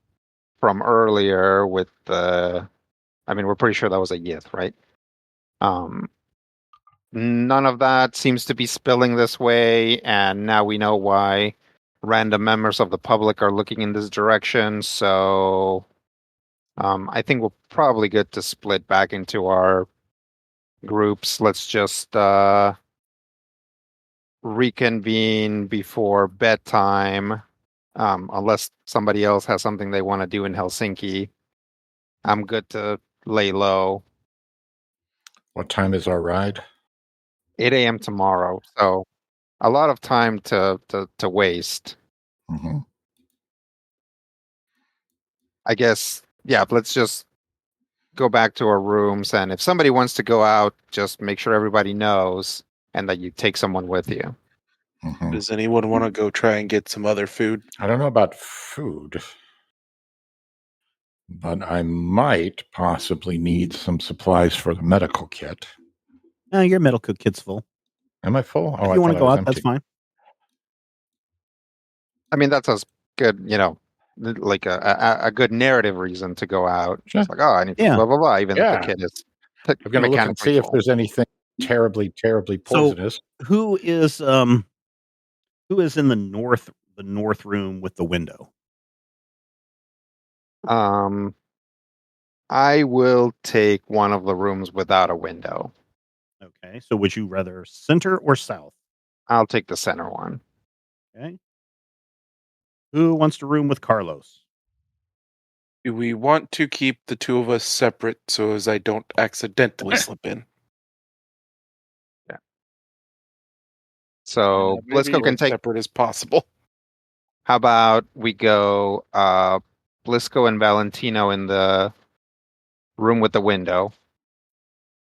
S5: from earlier with we're pretty sure that was a Yith, right? None of that seems to be spilling this way, and now we know why random members of the public are looking in this direction. So I think we're probably good to split back into our groups. Let's just reconvene before bedtime, unless somebody else has something they want to do in Helsinki. I'm good to lay low.
S2: What time is our ride?
S5: 8 a.m. tomorrow, so a lot of time to waste.
S2: Mm-hmm.
S5: I guess, yeah, let's just go back to our rooms. And if somebody wants to go out, just make sure everybody knows and that you take someone with you.
S2: Mhm.
S6: Does anyone want to go try and get some other food?
S2: I don't know about food, but I might possibly need some supplies for the medical kit.
S1: Your medical kit's full.
S2: Am I full?
S1: If you want to go out, that's fine.
S5: I mean, that's a good, like a good narrative reason to go out.
S2: Sure.
S5: It's like, oh, I need to
S1: Yeah.
S5: blah, blah, blah, even if
S2: Yeah.
S5: the kid is
S2: I'm going to look and see if
S5: full.
S2: there's anything terribly, terribly poisonous.
S1: Who is in the north room with the window?
S5: I will take one of the rooms without a window.
S1: Okay. So would you rather center or south?
S5: I'll take the center one.
S1: Okay. Who wants to room with Carlos?
S6: Do we want to keep the two of us separate so as I don't accidentally slip in?
S5: Yeah. So
S6: Maybe
S5: Blisco can
S6: as
S5: take.
S6: separate as possible.
S5: How about we go Blisco and Valentino in the room with the window.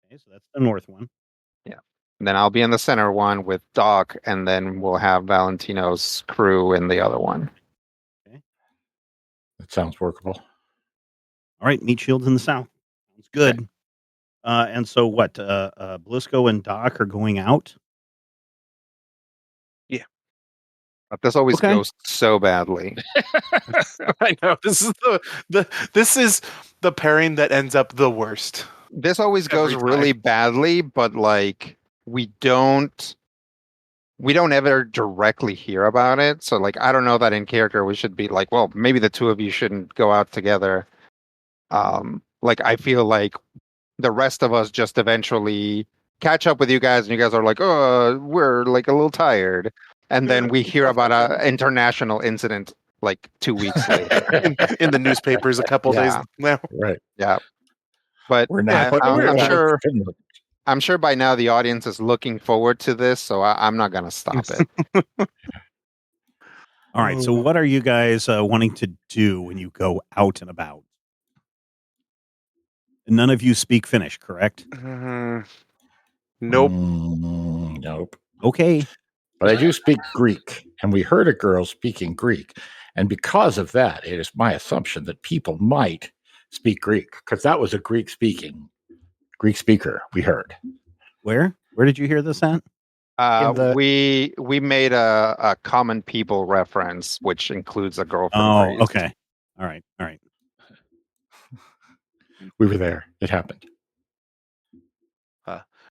S1: Okay, so that's the north one.
S5: Yeah. And then I'll be in the center one with Doc, and then we'll have Valentino's crew in the other one.
S2: That sounds workable.
S1: All right, meat shields in the south. Sounds good. Okay. And so what? Blisco and Doc are going out.
S6: Yeah,
S5: but this always goes so badly.
S6: I know this is this is the pairing that ends up the worst.
S5: This always goes really badly, but like we don't ever directly hear about it. So like I don't know that in character we should be like, well, maybe the two of you shouldn't go out together. Like I feel like the rest of us just eventually catch up with you guys, and you guys are like, oh, we're like a little tired, and then we hear about an international incident like 2 weeks later
S6: in the newspapers a couple days now.
S2: Right.
S5: Yeah. But
S2: we're not.
S5: I'm sure by now the audience is looking forward to this, so I'm not going to stop it.
S1: All right. So what are you guys wanting to do when you go out and about? None of you speak Finnish, correct?
S6: Nope.
S2: Nope.
S1: Okay.
S2: But I do speak Greek, and we heard a girl speaking Greek. And because of that, it is my assumption that people might speak Greek, because that was a Greek speaker we heard.
S1: Where did you hear this at?
S5: We made a common people reference, which includes a girl from Greece.
S1: Okay. All right.
S2: We were there. It happened.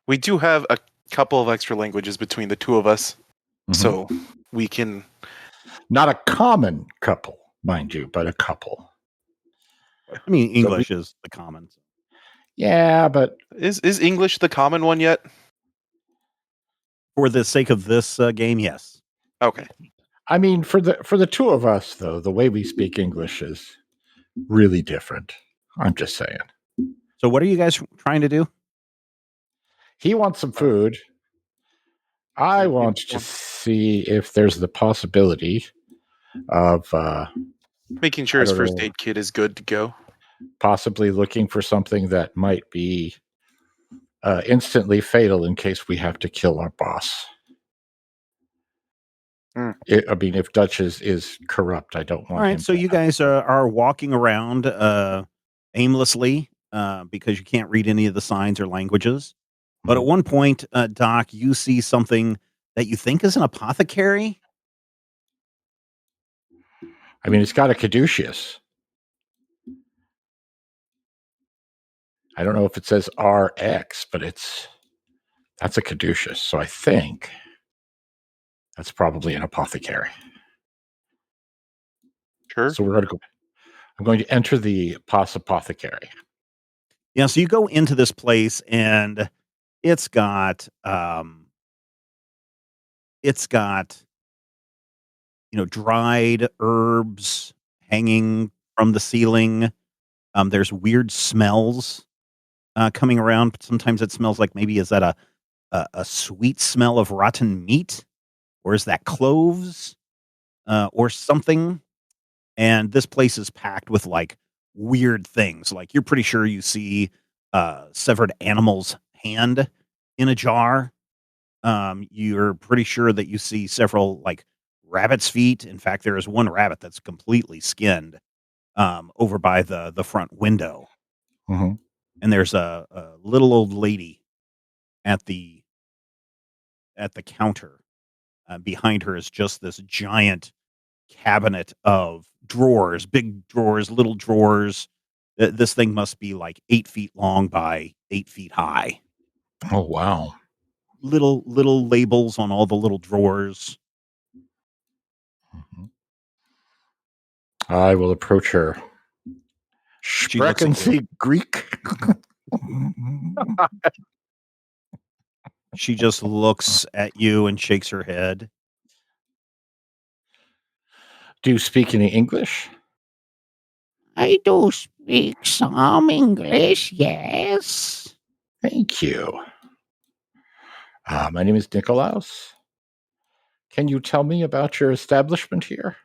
S6: We do have a couple of extra languages between the two of us, so we can.
S2: Not a common couple, mind you, but a couple.
S1: I mean, English is the common.
S2: Yeah, but
S6: is English the common one yet?
S1: For the sake of this game, yes.
S6: Okay.
S2: I mean, for the two of us, though, the way we speak English is really different. I'm just saying.
S1: So what are you guys trying to do?
S2: He wants some food. I want to see if there's the possibility of
S6: making sure his first aid kit is good to go.
S2: Possibly looking for something that might be instantly fatal in case we have to kill our boss. I mean, if Dutch is corrupt, I don't want.
S1: All right, so you guys are walking around aimlessly because you can't read any of the signs or languages. But at one point, Doc, you see something that you think is an apothecary.
S2: I mean, it's got a caduceus. I don't know if it says RX, but that's a caduceus. So I think that's probably an apothecary.
S6: Sure.
S2: So I'm going to enter the PAS apothecary.
S1: Yeah, so you go into this place and it's got dried herbs hanging from the ceiling. There's weird smells coming around. Sometimes it smells like maybe is that a sweet smell of rotten meat, or is that cloves or something? And this place is packed with like weird things. Like you're pretty sure you see severed animal's hand in a jar. You're pretty sure that you see several like rabbit's feet. In fact, there is one rabbit that's completely skinned over by the front window,
S2: hmm
S1: and there's a little old lady at the counter. Behind her is just this giant cabinet of drawers, big drawers, little drawers. This thing must be like 8 feet long by 8 feet high.
S2: Oh, wow.
S1: Little labels on all the little drawers.
S2: Mhm. I will approach her.
S1: She looks
S2: Sprechen
S1: at you.
S2: Sie Greek?
S1: She just looks at you and shakes her head.
S2: Do you speak any English?
S7: I do speak some English, yes.
S2: Thank you. My name is Nikolaus. Can you tell me about your establishment here?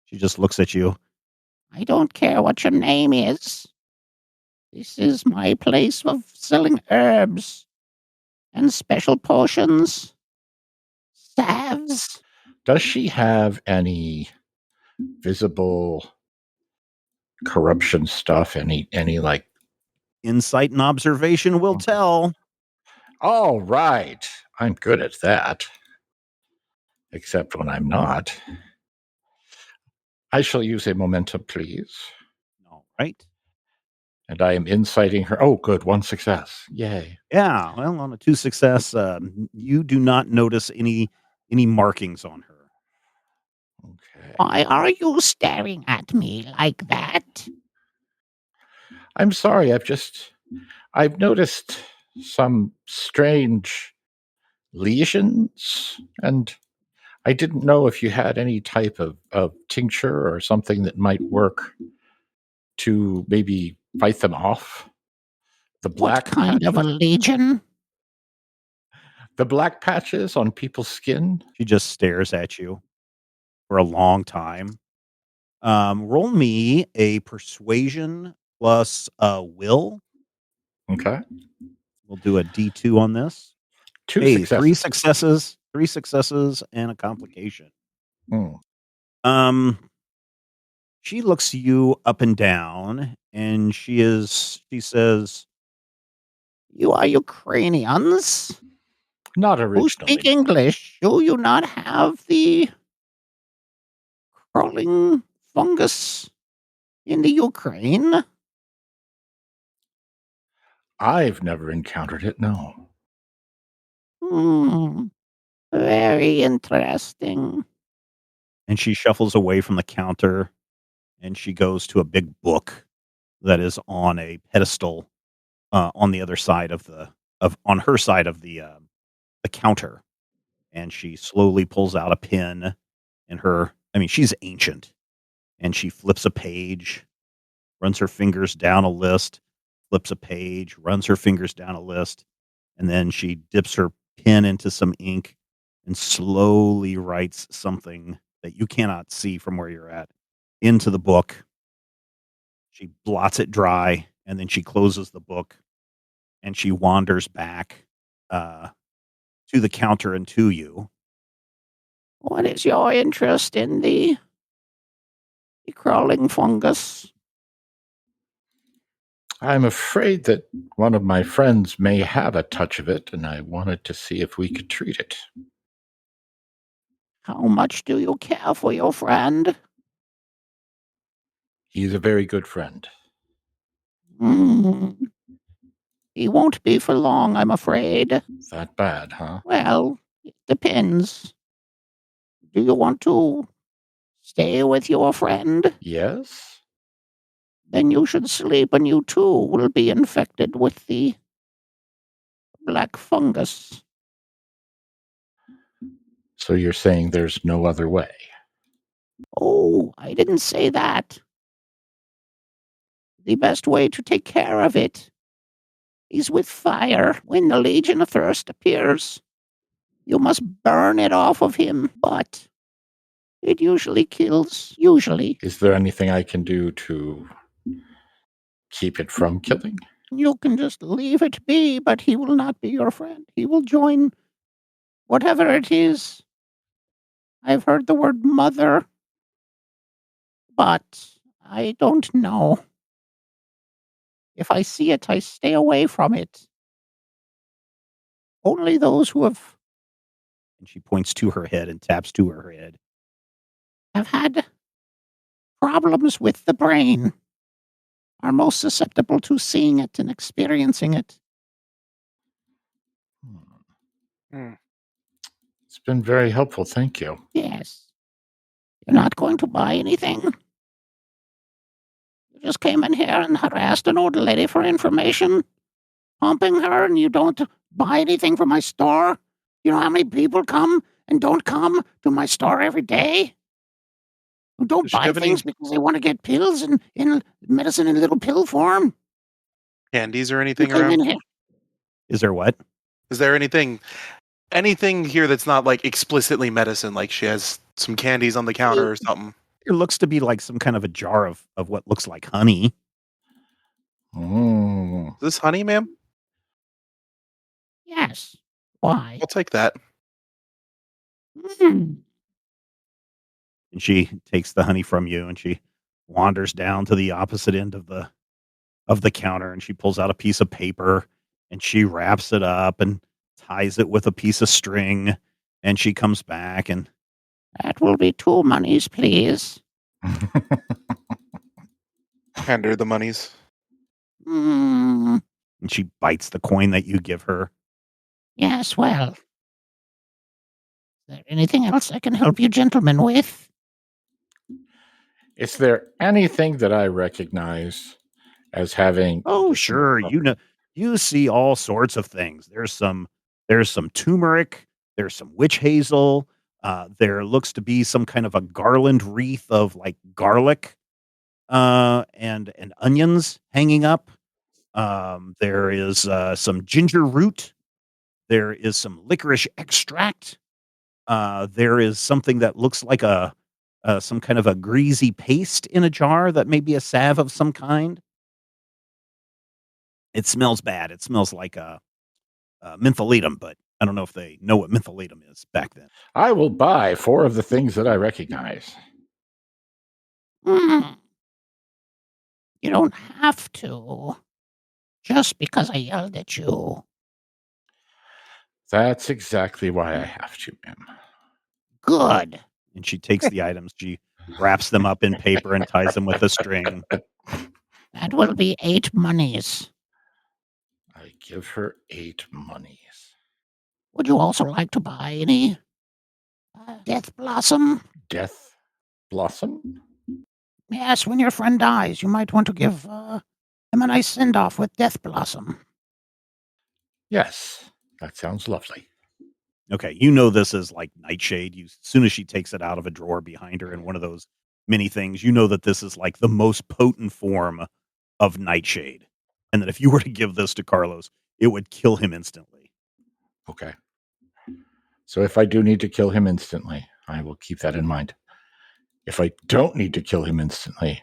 S1: She just looks at you.
S7: I don't care what your name is. This is my place of selling herbs and special potions, salves.
S2: Does she have any visible corruption stuff? Any like?
S1: Insight and observation will tell.
S2: All right, I'm good at that. Except when I'm not. I shall use a momentum, please.
S1: All right.
S2: And I am inciting her. Oh, good. 1 success. Yay.
S1: Yeah. Well, on a 2 success, you do not notice any markings on her.
S2: Okay.
S7: Why are you staring at me like that?
S2: I'm sorry. I've noticed some strange lesions, and I didn't know if you had any type of tincture or something that might work to maybe fight them off. The
S7: What
S2: black
S7: kind of a
S2: patches,
S7: legion?
S2: the black patches on people's skin.
S1: She just stares at you for a long time. Roll me a persuasion plus will.
S2: Okay.
S1: We'll do a D2 on this.
S2: Two
S1: Hey,
S2: successes.
S1: 3 successes and a complication.
S2: Hmm.
S1: She looks you up and down, and she says,
S7: You are Ukrainians
S2: Not
S7: who
S2: originally.
S7: speak English. Do you not have the crawling fungus in the Ukraine?
S2: I've never encountered it, no.
S7: Very interesting.
S1: and she shuffles away from the counter, and she goes to a big book that is on a pedestal on the other side on her side of the counter, and she slowly pulls out a pen she's ancient, and she flips a page, runs her fingers down a list, flips a page, runs her fingers down a list, and then she dips her pen into some ink and slowly writes something that you cannot see from where you're at into the book. She blots it dry, and then she closes the book, and she wanders back to the counter and to you.
S7: What is your interest in the crawling fungus?
S2: I'm afraid that one of my friends may have a touch of it, and I wanted to see if we could treat it.
S7: How much do you care for your friend?
S2: He's a very good friend.
S7: He won't be for long, I'm afraid.
S2: That bad, huh?
S7: Well, it depends. Do you want to stay with your friend?
S2: Yes?
S7: Then you should sleep, and you too will be infected with the black fungus.
S2: So you're saying there's no other way?
S7: Oh, I didn't say that. The best way to take care of it is with fire. When the Legion first appears, you must burn it off of him, but It usually kills. Usually.
S2: Is there anything I can do to keep it from killing?
S7: You can just leave it be, but he will not be your friend. He will join whatever it is. I've heard the word mother, but I don't know. If I see it, I stay away from it. Only those who have,
S1: And she points to her head and taps to her head.
S7: have had problems with the brain are most susceptible to seeing it and experiencing it.
S2: It's been very helpful. Thank you.
S7: Yes. You're not going to buy anything? You just came in here and harassed an old lady for information, pumping her, and you don't buy anything from my store? You know how many people come and don't come to my store every day? Who don't
S6: Does she
S7: buy
S6: have any
S7: things because they want to get pills and in medicine in little pill form?
S6: candies or
S7: You
S6: anything
S7: came in
S6: around?
S7: here.
S1: Is there what?
S6: Is there anything here that's not like explicitly medicine? Like she has some candies on the counter or something?
S1: It looks to be like some kind of a jar of what looks like honey.
S2: Mm.
S6: Is this honey, ma'am?
S7: Yes. Why?
S6: I'll take that.
S7: Hmm.
S1: And she takes the honey from you and she wanders down to the opposite end of the counter and she pulls out a piece of paper and she wraps it up and ties it with a piece of string and she comes back and
S7: That will be 2 monies, please.
S6: Hand her the monies.
S7: Hmm.
S1: and she bites the coin that you give her.
S7: Yes, well. Is there anything else I can help you gentlemen with?
S2: Is there anything that I recognize as having?
S1: Oh, sure. You see all sorts of things. There's some turmeric, there's some witch hazel, there looks to be some kind of a garland wreath of like garlic and onions hanging up. There is some ginger root. There is some licorice extract. There is something that looks like a some kind of a greasy paste in a jar that may be a salve of some kind. It smells bad. It smells like a mentholatum, but I don't know if they know what mentholatum is back then.
S2: I will buy 4 of the things that I recognize.
S7: Hmm. You don't have to. Just because I yelled at you.
S2: That's exactly why I have to, ma'am.
S7: Good.
S1: And she takes the items, she wraps them up in paper and ties them with a string.
S7: That will be 8 monies.
S2: I give her 8 monies.
S7: Would you also like to buy any Death Blossom?
S2: Death Blossom?
S7: Yes, when your friend dies, you might want to give him a nice send-off with Death Blossom.
S2: Yes, that sounds lovely.
S1: Okay, you know this is like Nightshade. As soon as she takes it out of a drawer behind her in one of those mini things, you know that this is like the most potent form of Nightshade. And that if you were to give this to Carlos, it would kill him instantly.
S2: Okay. So if I do need to kill him instantly, I will keep that in mind. If I don't need to kill him instantly,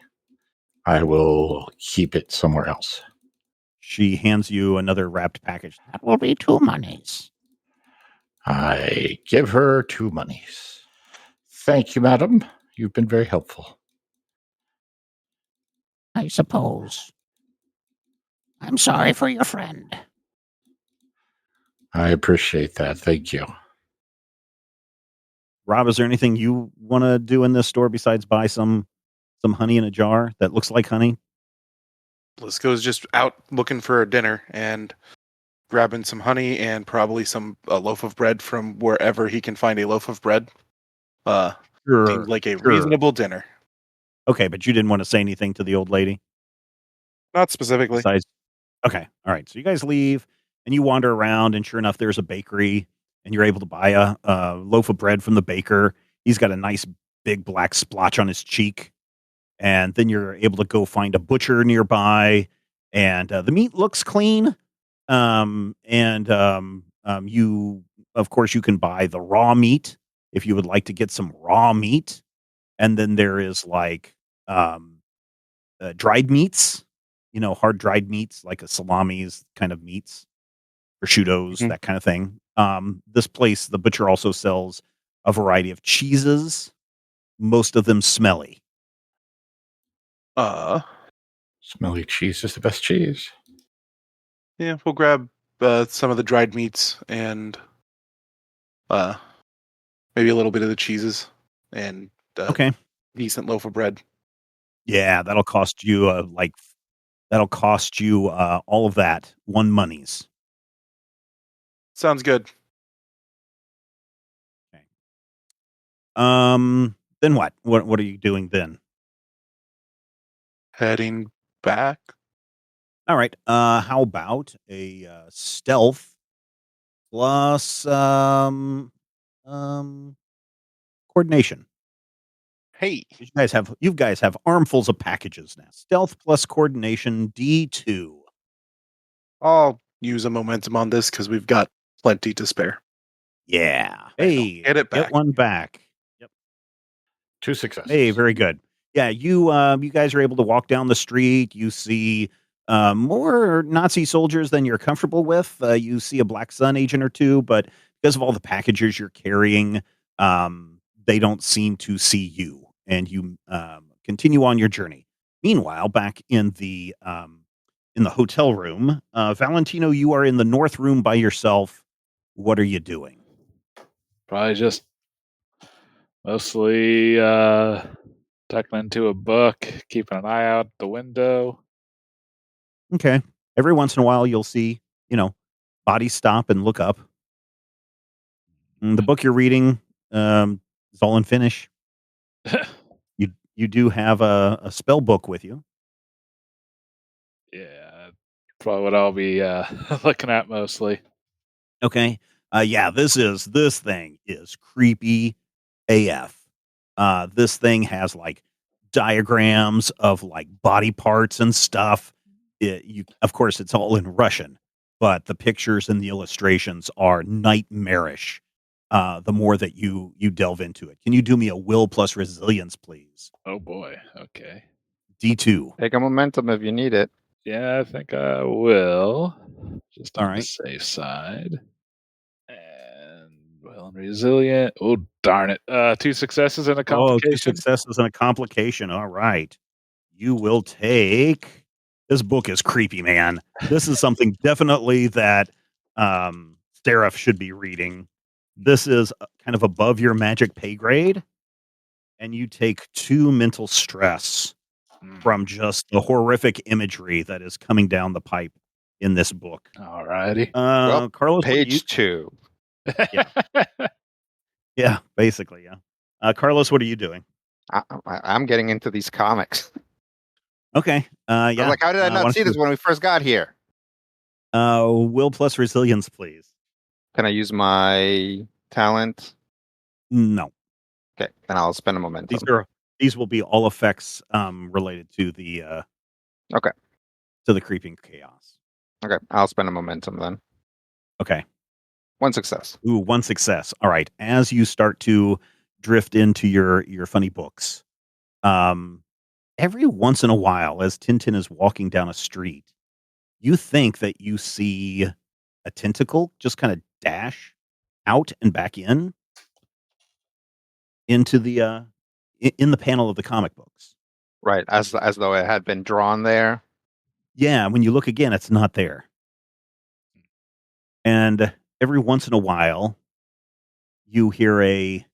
S2: I will keep it somewhere else.
S1: She hands you another wrapped package.
S7: That will be 2 monies.
S2: I give her 2 monies. Thank you, madam. You've been very helpful.
S7: I suppose. I'm sorry for your friend.
S2: I appreciate that. Thank you.
S1: Rob, is there anything you want to do in this store besides buy some honey in a jar that looks like honey?
S6: Blisco's just out looking for a dinner and grabbing some honey and probably a loaf of bread from wherever he can find a loaf of bread. Seems like a reasonable dinner.
S1: Okay, but you didn't want to say anything to the old lady?
S6: Not specifically.
S1: Besides, okay, all right. So you guys leave and you wander around, and sure enough, there's a bakery, and you're able to buy a loaf of bread from the baker. He's got a nice big black splotch on his cheek. And then you're able to go find a butcher nearby, and the meat looks clean. You, of course, you can buy the raw meat if you would like to get some raw meat. And then there is like dried meats, hard dried meats like a salamis kind of meats, prosciuttos,
S6: Mhm.
S1: that kind of thing. This place, the butcher also sells a variety of cheeses, most of them smelly.
S2: Smelly cheese is the best cheese.
S6: Yeah, we'll grab some of the dried meats and maybe a little bit of the cheeses and a
S1: Okay.
S6: decent loaf of bread.
S1: Yeah, that'll cost you all of that 1 monies.
S6: Sounds good.
S1: Okay. Then what? What are you doing then?
S6: Heading back.
S1: All right. How about a stealth plus coordination?
S6: Hey,
S1: You guys have armfuls of packages now. Stealth plus coordination D2.
S6: I'll use a momentum on this because we've got plenty to spare.
S1: Yeah.
S6: There you go.
S1: Hey,
S6: Get it back.
S1: one back. Yep.
S2: 2 successes.
S1: Hey, very good. Yeah, you guys are able to walk down the street. You see more Nazi soldiers than you're comfortable with. You see a Black Sun agent or two, but because of all the packages you're carrying, they don't seem to see you, and you continue on your journey. Meanwhile, back in the hotel room, Valentino, you are in the north room by yourself. What are you doing?
S3: Probably just mostly tucking into a book, keeping an eye out the window.
S1: Okay. Every once in a while, you'll see, bodies stop and look up. The book you're reading is all in Finnish. You do have a spell book with you.
S3: Yeah, probably what I'll be looking at mostly.
S1: Okay. Yeah, this thing is creepy AF. This thing has like diagrams of like body parts and stuff. Of course, it's all in Russian, but the pictures and the illustrations are nightmarish. The more that you delve into it, can you do me a will plus resilience, please?
S3: Oh boy. Okay.
S1: D2.
S5: Take a momentum if you need it.
S3: Yeah, I think I will. Just on
S1: All
S3: the
S1: right.
S3: safe side. And well, and resilient. Oh darn it! 2 successes and a
S1: Oh, 2
S3: complication.
S1: successes and a complication. All right. You will take. This book is creepy, man. This is something definitely that Seraph should be reading. This is kind of above your magic pay grade, and you take 2 mental stress from just the horrific imagery that is coming down the pipe in this book.
S3: Alrighty.
S5: Well,
S1: Carlos, what do you?
S5: Page 2.
S1: Yeah, basically, yeah. Carlos, what are you doing?
S5: I'm getting into these comics.
S1: Okay.
S5: I
S1: Yeah.
S5: was like, how did I
S1: why
S5: not
S1: don't
S5: see
S1: you-
S5: this when we first got here?
S1: Will plus resilience, please.
S5: Can I use my talent?
S1: No,
S5: Okay, then I'll spend a momentum.
S1: these will be all effects related to the
S5: Okay.
S1: to the creeping chaos.
S5: Okay, I'll spend a momentum then.
S1: Okay.
S5: 1 success.
S1: Ooh, 1 success. All right. As you start to drift into your funny books, every once in a while, as Tintin is walking down a street, you think that you see a tentacle just kind of dash out and back into the in the panel of the comic books.
S5: Right, as though it had been drawn there.
S1: Yeah, when you look again, it's not there. And every once in a while, you hear a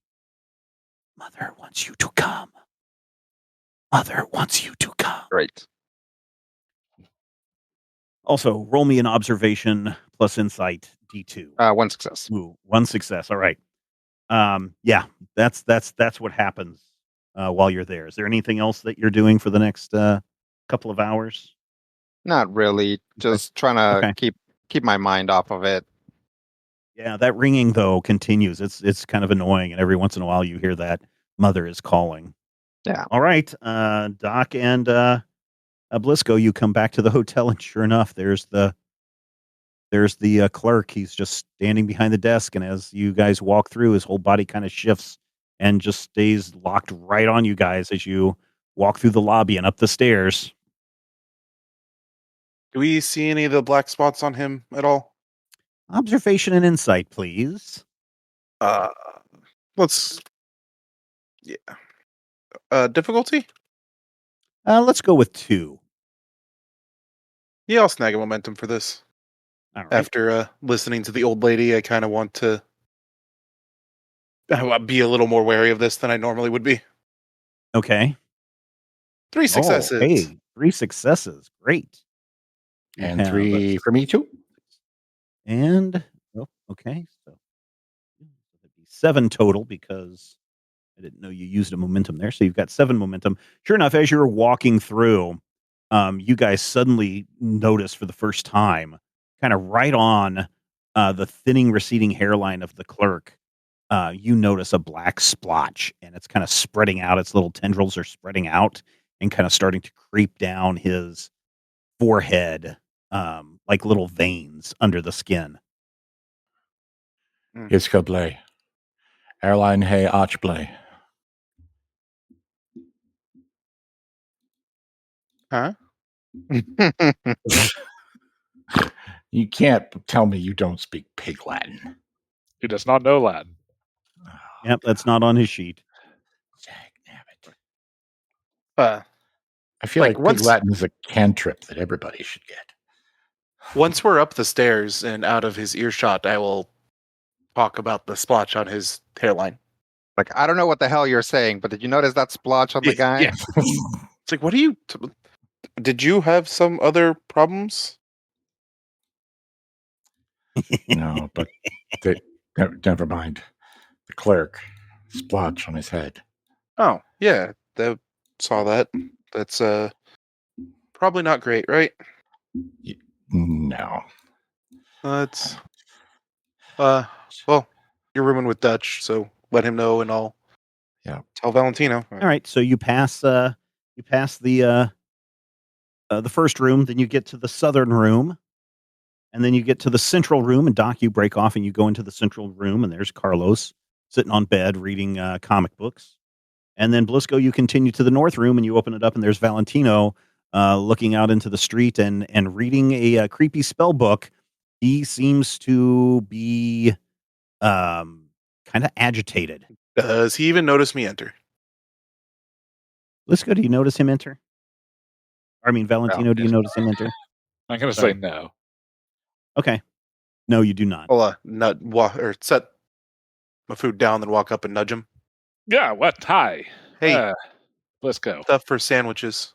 S1: "Mother wants you to come. Mother wants you to come."
S5: Great.
S1: Also, roll me an observation plus insight D2.
S5: 1 success.
S1: Ooh, 1 success. All right. Yeah, that's what happens while you're there. Is there anything else that you're doing for the next couple of hours?
S5: Not really. Just trying to
S1: Okay.
S5: keep my mind off of it.
S1: Yeah, that ringing though continues. It's kind of annoying, and every once in a while you hear that mother is calling.
S5: Yeah.
S1: All right, Doc and Blisco, you come back to the hotel, and sure enough, there's the clerk. He's just standing behind the desk, and as you guys walk through, his whole body kind of shifts and just stays locked right on you guys as you walk through the lobby and up the stairs.
S6: Do we see any of the black spots on him at all?
S1: Observation and insight, please.
S6: Let's. Yeah. Difficulty?
S1: Let's go with 2.
S6: Yeah, I'll snag a momentum for this.
S1: All right.
S6: After listening to the old lady, I kind of want to be a little more wary of this than I normally would be.
S1: Okay.
S6: 3 successes.
S1: Oh, hey, 3 successes. Great. You
S2: And
S1: have
S2: 3 for me too.
S1: And okay, so that'd be 7 total because I didn't know you used a momentum there. So you've got 7 momentum. Sure enough, as you're walking through, you guys suddenly notice for the first time, kind of right on the thinning, receding hairline of the clerk, you notice a black splotch, and it's kind of spreading out. Its little tendrils are spreading out and kind of starting to creep down his forehead, like little veins under the skin.
S2: Iska Airline Hey Arch Blay.
S6: Huh?
S2: You can't tell me you don't speak pig Latin.
S3: He does not know Latin.
S1: Yep, that's not on his sheet.
S2: I feel
S6: like
S2: like
S6: once-
S2: pig Latin is a cantrip that everybody should get.
S6: Once we're up the stairs and out of his earshot, I will talk about the splotch on his hairline.
S5: Like, I don't know what the hell you're saying, but did you notice that splotch on the guy?
S6: Yeah. It's like, what are you... Did you have some other problems?
S2: No, but never mind. The clerk, splotch on his head.
S6: Oh, yeah. Saw that. That's probably not great, right?
S2: No.
S6: It's well, you're rooming with Dutch, so let him know, and I'll tell Valentino.
S1: All right, so you pass the first room, then you get to the southern room, and then you get to the central room. And Doc, you break off and you go into the central room, and there's Carlos sitting on bed reading comic books. And then Blisco, you continue to the north room, and you open it up, and there's Valentino looking out into the street and reading a creepy spell book. He seems to be kind of agitated.
S6: Does he even notice me enter?
S1: Blisco, do you notice him enter? I mean, Valentino, do you notice him enter?
S3: I'm going to say no.
S1: Okay. No, you do not.
S6: Well, set my food down, then walk up and nudge him.
S3: Yeah, what? Hi.
S6: Hey,
S3: let's go.
S6: Stuff for sandwiches.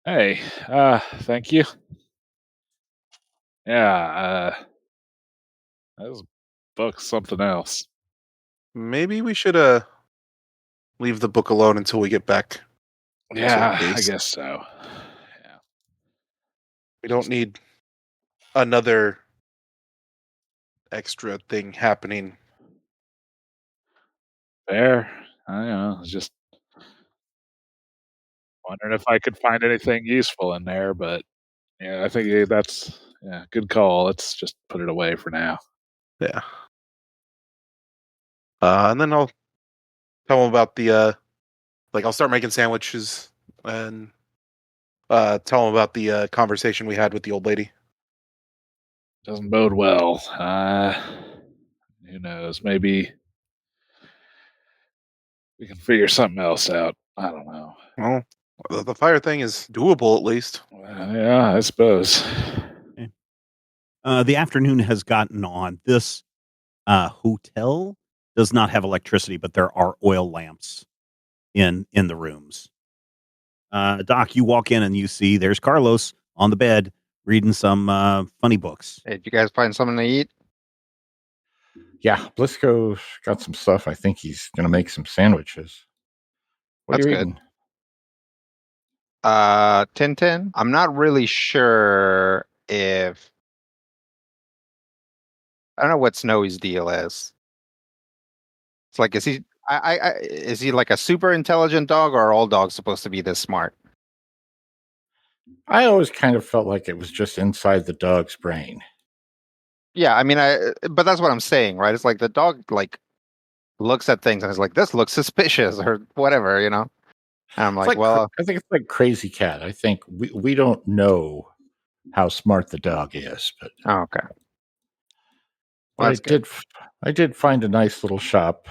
S3: Hey, thank you. Yeah, this book's something else.
S6: Maybe we should leave the book alone until we get back.
S3: Yeah, I guess so. Yeah.
S6: We don't need another extra thing happening.
S3: Fair. I don't know. I was just wondering if I could find anything useful in there, but yeah, I think that's good call. Let's just put it away for now.
S6: Yeah. And then I'll tell him about the I'll start making sandwiches and tell him about the conversation we had with the old lady.
S3: Doesn't bode well. Who knows? Maybe we can figure something else out. I don't know.
S6: Well, the fire thing is doable at least.
S3: Yeah, I suppose.
S1: Okay. The afternoon has gotten on. This hotel does not have electricity, but there are oil lamps in the rooms. Doc, you walk in and you see there's Carlos on the bed reading some funny books.
S5: Hey, did you guys find something to eat?
S2: Yeah, Blisco's got some stuff. I think he's going to make some sandwiches. What
S5: That's
S2: are you
S5: good.
S2: eating?
S5: Tintin? I'm not really sure if... I don't know what Snowy's deal is. It's like, is he... is he like a super intelligent dog, or are all dogs supposed to be this smart?
S2: I always kind of felt like it was just inside the dog's brain.
S5: Yeah, I mean, but that's what I'm saying, right? It's like the dog, like looks at things and is like, "This looks suspicious," or whatever, you know. And I'm
S2: It's
S5: like,
S2: like
S5: "Well,
S2: I think it's like Crazy Cat. I think we don't know how smart the dog is, but
S5: okay, well,
S2: but
S5: that's good."
S2: I did find a nice little shop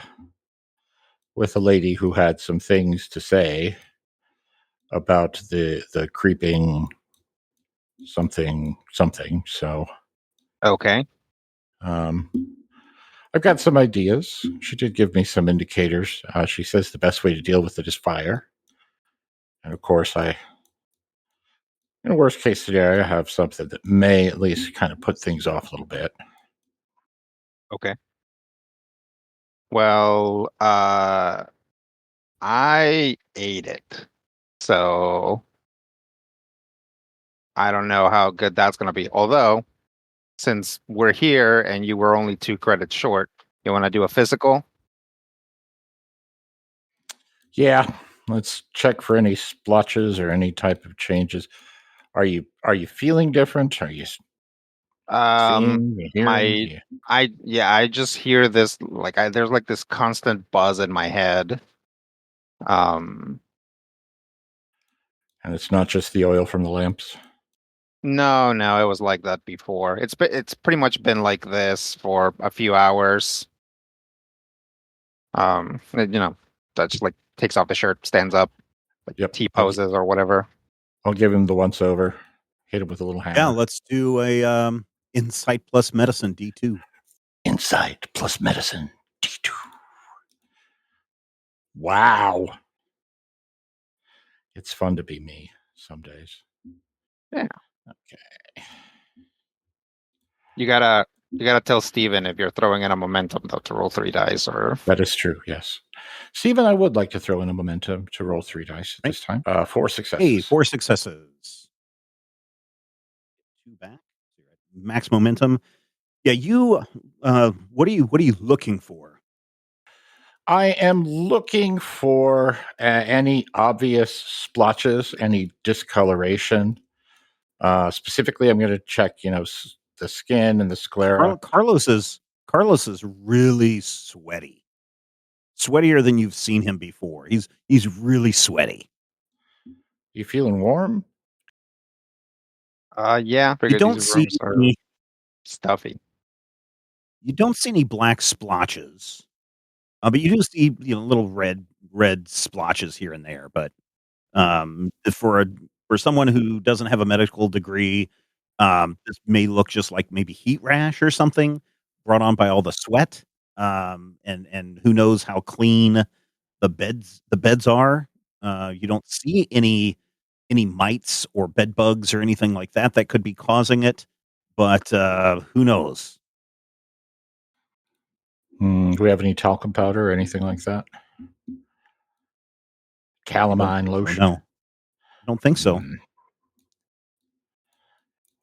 S2: with a lady who had some things to say about the creeping something. So
S5: Okay,
S2: um, I've got some ideas. She did give me some indicators. She says the best way to deal with it is fire, and of course, in a worst case scenario, I have something that may at least kind of put things off a little bit.
S5: okay. Well, I ate it, so I don't know how good that's gonna be. Although, since we're here and you were only 2 credits short, you want to do a physical?
S2: Yeah, let's check for any splotches or any type of changes. Are you feeling different? Are you
S5: Um,
S2: seeing? You hearing?
S5: my I just hear this like there's like this constant buzz in my head. Um,
S2: And it's not just the oil from the lamps.
S5: no, it was like that before. It's pretty much been like this for a few hours. You know, that just like takes off the shirt, stands up, like
S2: Yep.
S5: T poses or whatever.
S2: I'll give him the once over. Hit him with a little hammer.
S1: Yeah, let's do a insight plus medicine D2.
S2: Insight plus medicine D2. Wow. It's fun to be me some days.
S5: Yeah.
S2: Okay.
S5: You gotta tell Steven if you're throwing in a momentum though to roll 3 dice or
S2: That is true, yes. Stephen, I would like to throw in a momentum to roll 3 dice at this time. 4 successes.
S1: Hey, 4 successes. 2 back. Max momentum. Yeah, you what are you looking for?
S2: I am looking for any obvious splotches, any discoloration. Specifically, I'm going to check, the skin and the sclera.
S1: Carlos is really sweaty. Sweatier than you've seen him before. He's really sweaty.
S2: You feeling warm?
S5: yeah,
S1: You
S5: figured
S1: don't
S5: these
S1: see
S5: rooms are
S1: any,
S5: stuffy.
S1: you don't see any black splotches. But you do see, little red splotches here and there, but for someone who doesn't have a medical degree, this may look just like maybe heat rash or something brought on by all the sweat. And who knows how clean the beds are. You don't see any mites or bed bugs or anything like that that could be causing it, but who knows?
S2: Do we have any talcum powder or anything like that? Calamine lotion?
S1: No, I don't think so.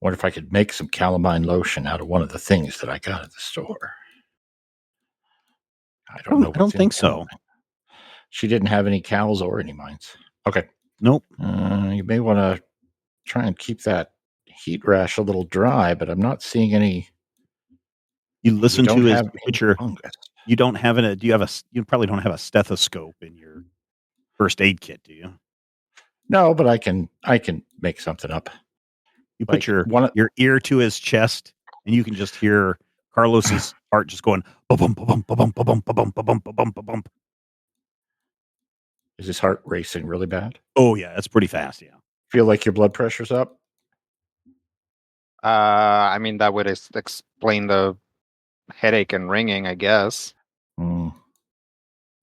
S2: Wonder if I could make some calamine lotion out of one of the things that I got at the store. I don't know.
S1: I don't think so.
S2: She didn't have any cows or any mines. Okay.
S1: Nope.
S2: You may want to try and keep that heat rash a little dry, but I'm not seeing any.
S1: You listen to his picture.
S2: Fungus.
S1: You don't have you probably don't have a stethoscope in your first aid kit, do you?
S2: No, but I can make something up.
S1: You put your ear to his chest, and you can just hear Carlos's heart just going ba-bum, ba-bum, ba-bum, ba-bum, ba-bum, ba-bum, ba-bum, ba-bum.
S2: Is his heart racing really bad?
S1: Oh yeah, that's pretty fast. Yeah.
S2: Feel like your blood pressure's up?
S5: I mean that would explain the headache and ringing, I guess.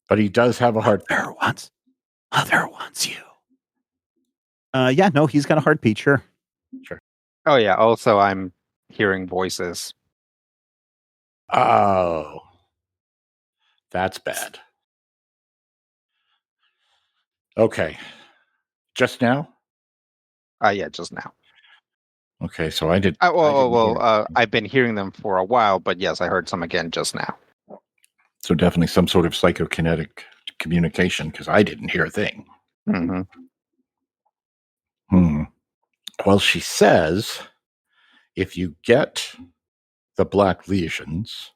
S2: But he does have a heart.
S1: Mother wants you. Yeah, no, he's got a heartbeat, sure.
S5: Oh yeah. Also, I'm hearing voices.
S2: Oh, that's bad. Okay. Just now?
S5: Yeah, just now.
S2: Okay, so I did.
S5: I've been hearing them for a while, but yes, I heard some again just now.
S2: So definitely some sort of psychokinetic communication, because I didn't hear a thing. Well, she says if you get the black lesions,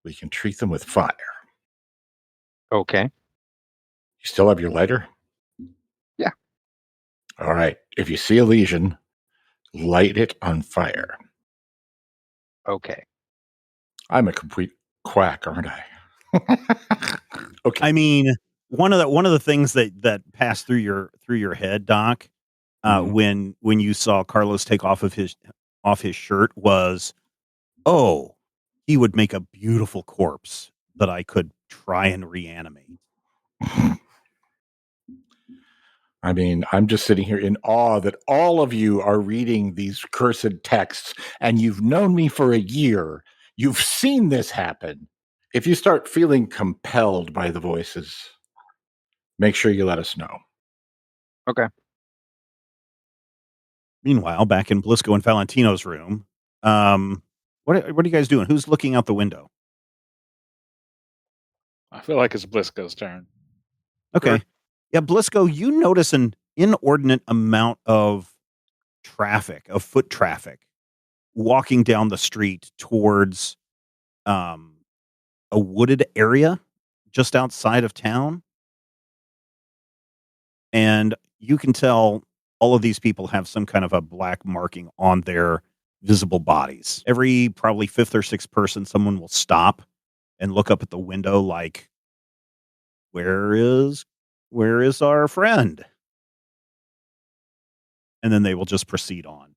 S2: we can treat them with fire.
S5: Okay.
S2: You still have your lighter?
S5: Yeah.
S2: All right. If you see a lesion, light it on fire.
S5: Okay.
S2: I'm a complete quack, aren't I? Okay.
S1: I mean, one of the things that passed through your head, Doc, when you saw Carlos take off his shirt was, oh, he would make a beautiful corpse that I could try and reanimate.
S2: I mean, I'm just sitting here in awe that all of you are reading these cursed texts, and you've known me for a year. You've seen this happen. If you start feeling compelled by the voices, make sure you let us know.
S5: Okay.
S1: Meanwhile, back in Blisco and Valentino's room, what are you guys doing? Who's looking out the window?
S3: I feel like it's Blisco's turn.
S1: Okay.
S6: Sure.
S1: Yeah, Blisco, you notice an inordinate amount of foot traffic, walking down the street towards a wooded area just outside of town. And you can tell all of these people have some kind of a black marking on their visible bodies. Every probably fifth or sixth person, someone will stop and look up at the window like, where is our friend? And then they will just proceed on.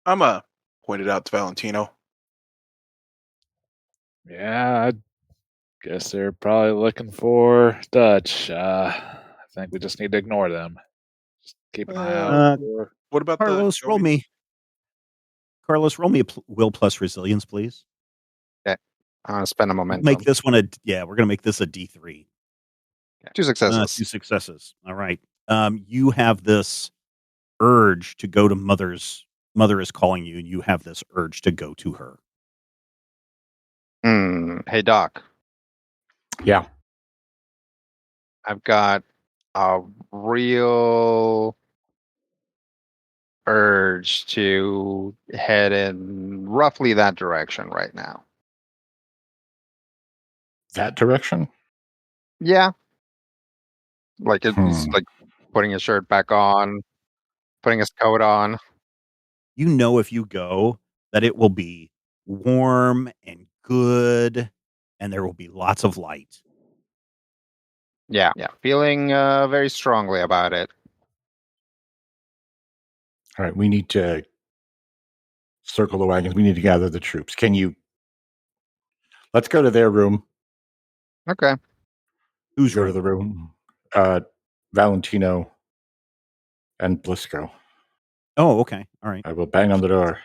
S6: I'm pointed out to Valentino.
S3: Yeah, I guess they're probably looking for Dutch. I think we just need to ignore them. Just keep an eye out for.
S6: What about
S1: Carlos, roll me a will plus resilience, please.
S5: Okay. I'm gonna spend a momentum.
S1: Make this one we're gonna make this a D3.
S5: Okay. 2 successes.
S1: 2 successes. All right. You have this urge to go to mother is calling you, and you have this urge to go to her.
S5: Hey, Doc.
S2: Yeah.
S5: I've got a real urge to head in roughly that direction right now.
S2: That direction?
S5: Yeah. Like it's like putting his shirt back on, putting his coat on.
S1: You know, if you go, that it will be warm and good, and there will be lots of light.
S5: Yeah. Feeling very strongly about it.
S2: All right. We need to circle the wagons. We need to gather the troops. Let's go to their room.
S5: Okay.
S1: Who's
S2: Go to the room. Valentino and Blisco.
S1: Oh, okay. All right.
S2: I will bang on the door.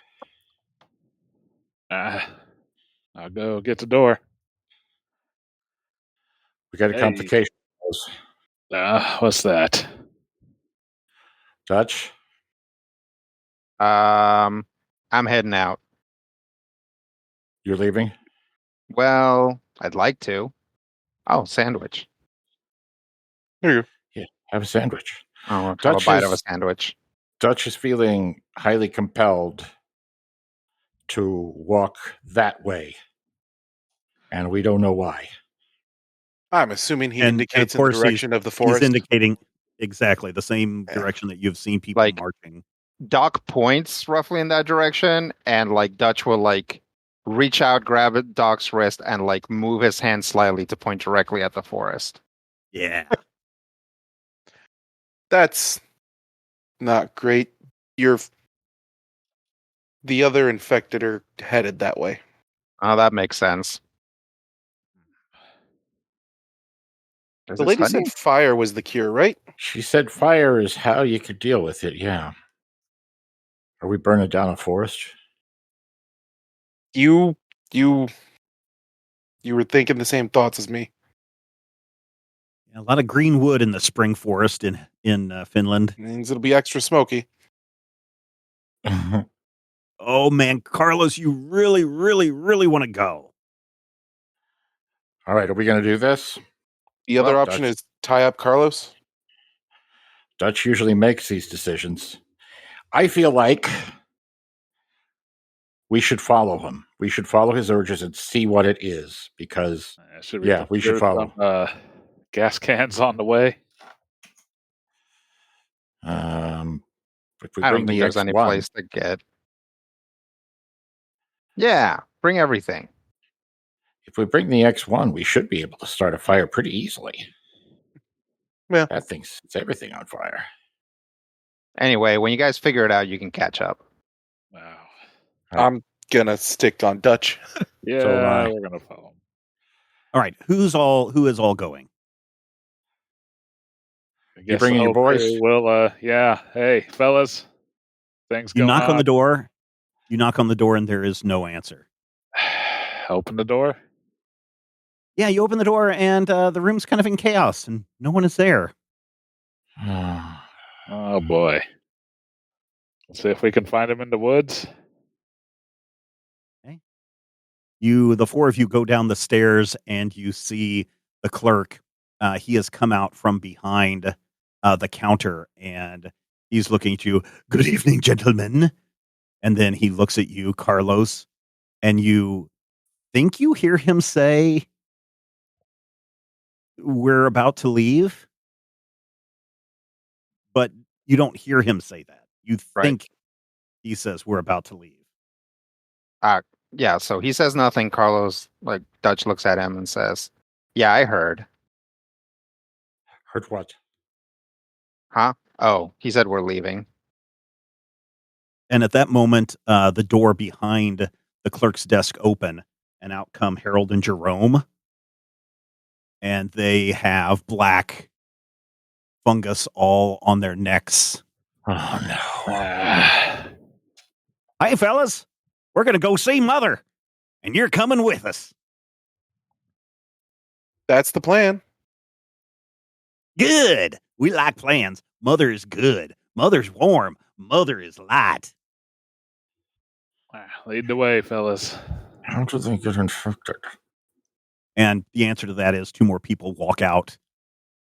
S3: I'll go get the door.
S2: We got a
S3: Hey.
S2: complication.
S3: What's that?
S2: Dutch?
S5: I'm heading out.
S2: You're leaving?
S5: Well, I'd like to. Oh, sandwich.
S6: Here you go.
S2: Yeah. Have a sandwich.
S5: Oh, have a
S2: Dutch
S5: bite of a
S2: is-
S5: sandwich.
S2: Dutch is feeling highly compelled to walk that way. And we don't know why.
S6: I'm assuming he
S1: And
S6: indicates
S1: of
S6: in the
S1: course
S6: direction of the
S1: He's
S6: forest.
S1: indicating exactly the same
S6: Yeah.
S1: direction that you've seen people
S5: Like-
S1: marching.
S5: Doc points roughly in that direction, and like Dutch will like reach out, grab at Doc's wrist, and like move his hand slightly to point directly at the forest.
S1: Yeah.
S6: That's not great. The other infected are headed that way.
S5: Oh, that makes sense. Is
S6: The
S5: it
S6: lady
S5: sunny?
S6: said fire was the cure, right?
S2: She said fire is how you could deal with it. Yeah. Are we burning down a forest?
S6: You were thinking the same thoughts as me.
S1: A lot of green wood in the spring forest in Finland.
S6: Means it'll be extra smoky.
S1: Oh man, Carlos, you really, really, really want to go.
S2: All right. Are we going to do this?
S6: The other
S2: Well,
S6: option
S2: Dutch-
S6: is tie up Carlos.
S2: Dutch usually makes these decisions. I feel like We should follow him. We should follow his urges and see what it is, because
S3: Should
S2: yeah, we should
S3: consider
S2: follow.
S3: some gas cans on the way?
S2: If we
S5: I
S2: bring
S5: don't think
S2: the
S5: there's any
S2: X1,
S5: place to get. Yeah, bring everything.
S2: if we bring the X1, we should be able to start a fire pretty easily.
S6: Yeah.
S2: That thing sets everything on fire.
S5: Anyway, when you guys figure it out, you can catch up.
S3: Wow.
S6: I'm gonna stick on Dutch.
S3: Yeah,
S2: So am I.
S3: we're gonna follow him.
S1: All right, who is all going?
S3: I guess
S2: bringing
S3: the
S2: your
S3: whole
S2: boys?
S3: crew will. Yeah. Hey, fellas, things
S1: You
S3: going
S1: knock on the door. You knock on the door, and there is no answer.
S3: Open the door.
S1: Yeah, you open the door, and the room's kind of in chaos, and no one is there.
S3: Oh boy. Let's see if we can find him in the woods.
S1: The four of you go down the stairs, and you see the clerk. He has come out from behind the counter, and he's looking at you. Good evening, gentlemen. And then he looks at you, Carlos, and you think you hear him say, "We're about to leave," but you don't hear him say that. You
S5: Right.
S1: think he says, "We're about to leave."
S5: Yeah, so he says nothing. Carlos, like Dutch, looks at him and says, "Yeah, I heard."
S2: Heard what?
S5: Huh? Oh, he said we're leaving.
S1: And at that moment, the door behind the clerk's desk open, and out come Harold and Jerome. And they have black fungus all on their necks.
S2: Oh no!
S1: Hey, fellas, we're going to go see Mother, and you're coming with us.
S6: That's the plan.
S1: Good. We like plans. Mother is good. Mother's warm. Mother is light.
S3: Lead the way, fellas.
S2: How do they get infected?
S1: And the answer to that is two more people walk out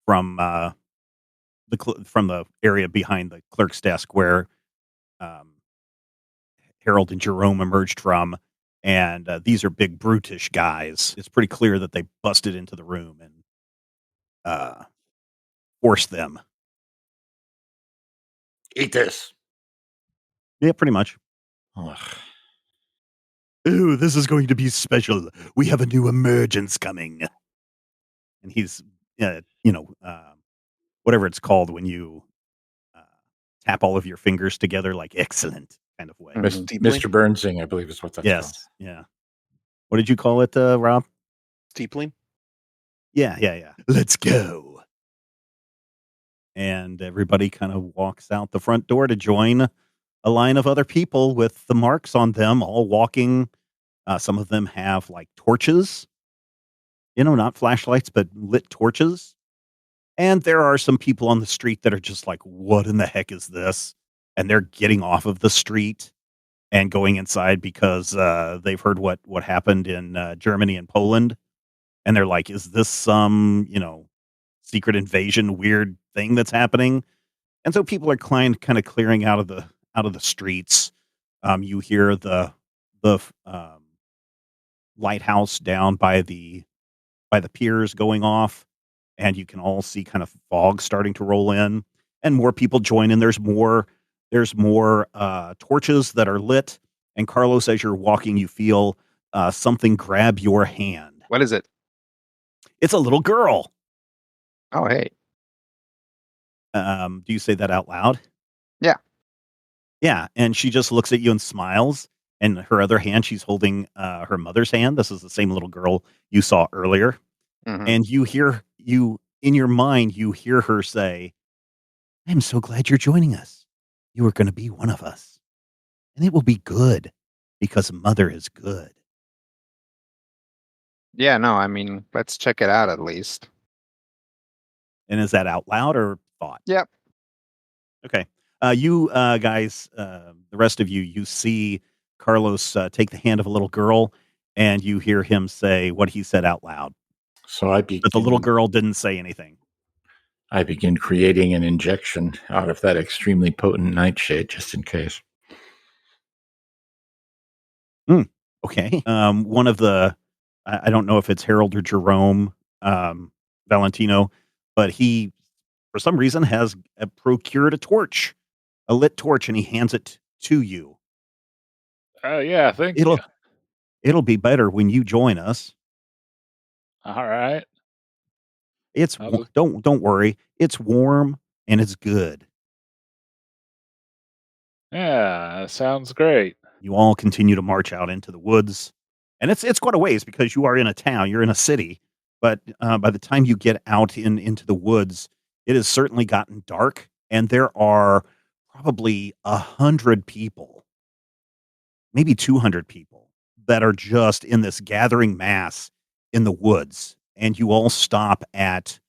S1: from the area behind the clerk's desk where Harold and Jerome emerged from. And these are big, brutish guys. It's pretty clear that they busted into the room and forced them.
S2: Eat this.
S1: Yeah, pretty much.
S2: Ugh.
S1: Ooh, this is going to be special. We have a new emergence coming. And he's, whatever it's called when you tap all of your fingers together, like excellent kind of way.
S2: Mr. Burnsing, I believe is what that's called.
S1: Yes. Yeah. What did you call it, Rob?
S6: Steepling?
S1: Yeah. Let's go. And everybody kind of walks out the front door to join a line of other people with the marks on them, all walking. Some of them have like torches, not flashlights, but lit torches. And there are some people on the street that are just like, what in the heck is this? And they're getting off of the street and going inside because they've heard what happened in Germany and Poland. And they're like, is this some, secret invasion weird thing that's happening? And so people are kind of clearing out of the streets. You hear the lighthouse down by the piers going off, and you can all see kind of fog starting to roll in, and more people join in. There's more torches that are lit. And Carlos, as you're walking, you feel something grab your hand.
S5: What is it?
S1: It's a little girl.
S5: Oh, hey.
S1: Do you say that out loud?
S5: Yeah.
S1: Yeah, and she just looks at you and smiles. And her other hand, she's holding her mother's hand. This is the same little girl you saw earlier.
S5: Mhm.
S1: And in your mind, you hear her say, I'm so glad you're joining us. You are going to be one of us. And it will be good because Mother is good.
S5: Yeah, no, I mean, let's check it out at least.
S1: And is that out loud or thought?
S5: Yep.
S1: Okay. You guys, the rest of you see Carlos take the hand of a little girl, and you hear him say what he said out loud.
S2: So
S1: But the little girl didn't say anything.
S2: I begin creating an injection out of that extremely potent nightshade just in case.
S1: Okay. One of the, I don't know if it's Harold or Jerome, Valentino, but he, for some reason, has procured a lit torch, and he hands it to you.
S3: Yeah, thank you.
S1: It'll be better when you join us.
S3: All right.
S1: Don't worry. It's warm and it's good.
S3: Yeah, sounds great.
S1: You all continue to march out into the woods, and it's quite a ways because you are in a town. You're in a city, but by the time you get out into the woods, it has certainly gotten dark, and there are probably 100 people, maybe 200 people, that are just in this gathering mass in the woods, and you all stop at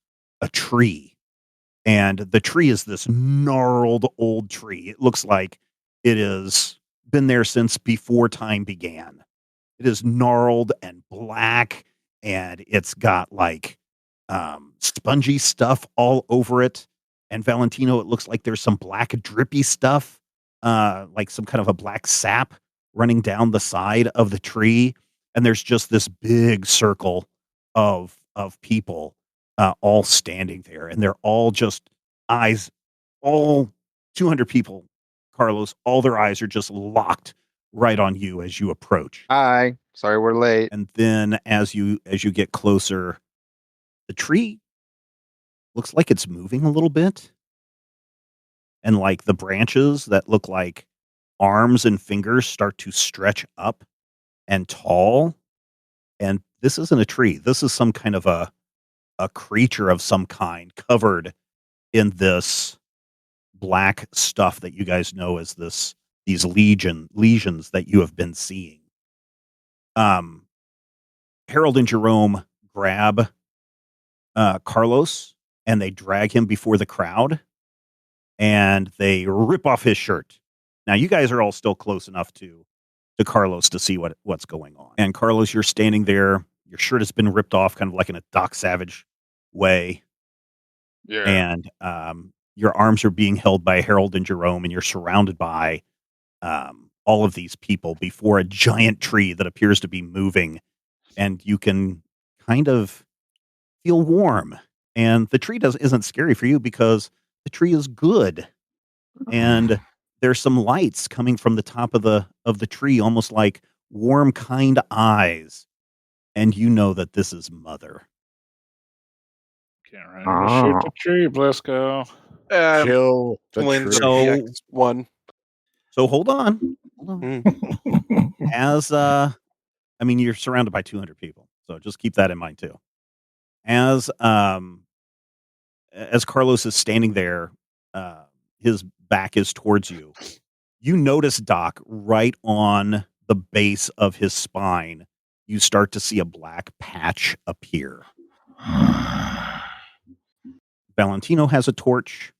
S1: a tree. And the tree is this gnarled old tree. It looks like it has been there since before time began. It is gnarled and black, and it's got like spongy stuff all over it. And Valentino, it looks like there's some black drippy stuff, like some kind of a black sap running down the side of the tree. And there's just this big circle of people all standing there, and they're all just eyes, all 200 people, Carlos, all their eyes are just locked right on you as you approach.
S5: Hi, sorry we're late.
S1: And then as you get closer, the tree looks like it's moving a little bit, and like the branches that look like arms and fingers start to stretch up and tall. And this isn't a tree. This is some kind of a creature of some kind covered in this black stuff that you guys know as these lesions that you have been seeing. Harold and Jerome grab Carlos, and they drag him before the crowd, and they rip off his shirt. Now you guys are all still close enough to Carlos to see what's going on. And Carlos, you're standing there. Your shirt has been ripped off, kind of like in a Doc Savage way.
S3: Yeah.
S1: And your arms are being held by Harold and Jerome, and you're surrounded by all of these people before a giant tree that appears to be moving, and you can kind of feel warm. And the tree isn't scary for you because the tree is good, and there's some lights coming from the top of the tree, almost like warm, kind eyes, and you know that this is Mother.
S3: Can't run shoot the tree, Blisco.
S2: Kill the
S6: Lynch
S2: tree.
S6: one.
S1: So hold on. As I mean, you're surrounded by 200 people, so just keep that in mind too. As Carlos is standing there, his back is towards you. You notice, Doc, right on the base of his spine, you start to see a black patch appear. Valentino has a torch.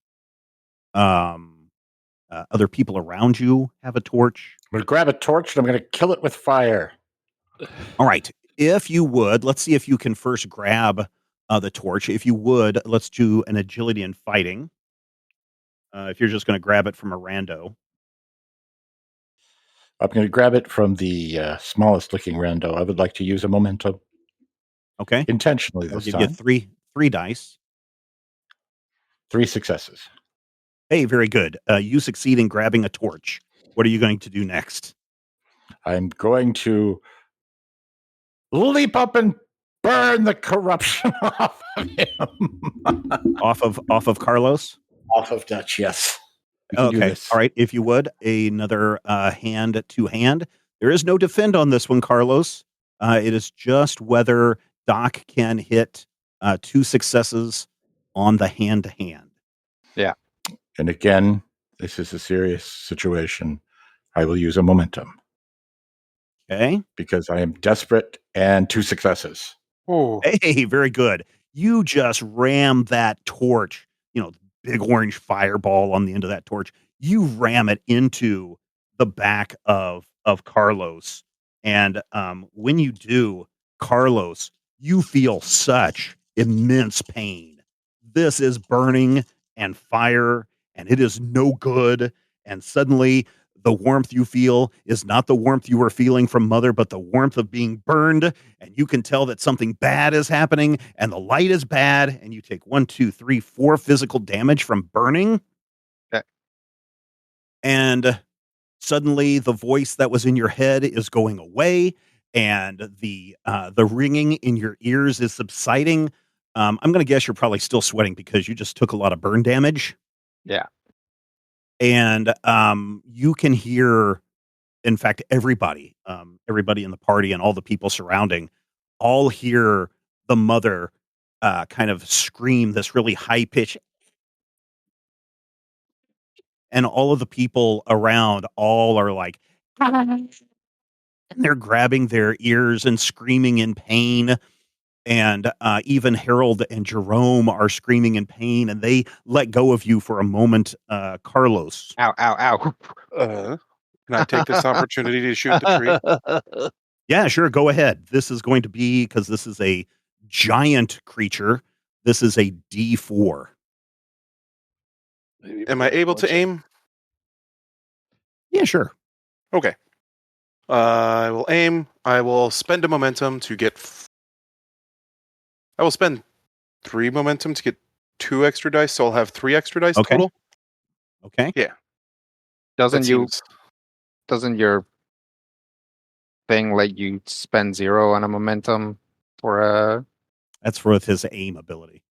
S1: Other people around you have a torch.
S2: I'm going to grab a torch and I'm going to kill it with fire.
S1: All right. If you would, let's see if you can first grab the torch. If you would, let's do an agility and fighting. If you're just going to grab it from a rando.
S2: I'm going to grab it from the smallest looking rando. I would like to use a momentum.
S1: Okay.
S2: Intentionally
S1: I'll
S2: this
S1: give
S2: time.
S1: you three dice.
S2: 3 successes.
S1: Hey, very good. You succeed in grabbing a torch. What are you going to do next?
S2: I'm going to leap up and burn the corruption off of him.
S1: off of Carlos?
S2: Off of Dutch, yes.
S1: Okay. All right. If you would, another hand to hand. There is no defend on this one, Carlos. It is just whether Doc can hit 2 successes on the hand to hand.
S5: Yeah.
S2: And again, this is a serious situation. I will use a momentum.
S1: Okay.
S2: Because I am desperate and 2 successes.
S6: Oh.
S1: Hey, very good. You just ram that torch, big orange fireball on the end of that torch. You ram it into the back of Carlos. And when you do, Carlos, you feel such immense pain. This is burning and fire, and it is no good. And suddenly The warmth you feel is not the warmth you were feeling from Mother, but the warmth of being burned. And you can tell that something bad is happening and the light is bad. And you take 1, 2, 3, 4 physical damage from burning.
S5: Okay.
S1: And suddenly the voice that was in your head is going away. And the ringing in your ears is subsiding. I'm going to guess you're probably still sweating because you just took a lot of burn damage.
S5: Yeah.
S1: And you can hear, in fact, everybody in the party and all the people surrounding all hear the mother kind of scream this really high pitch. And all of the people around all are like, and they're grabbing their ears and screaming in pain. And even Harold and Jerome are screaming in pain, and they let go of you for a moment, Carlos.
S5: Ow, ow, ow.
S6: Can I take this opportunity to shoot the tree?
S1: Yeah, sure. Go ahead. This is going to be, because this is a giant creature, this is a D4.
S6: Am I able to aim?
S1: Yeah, sure.
S6: Okay. I will aim. I will spend a momentum to get. I will spend 3 momentum to get 2 extra dice, so I'll have 3 extra dice
S1: Okay.
S6: total.
S1: Okay.
S6: Yeah.
S5: Doesn't
S6: That
S5: your thing let you spend 0 on a momentum for a?
S1: That's with his aim ability.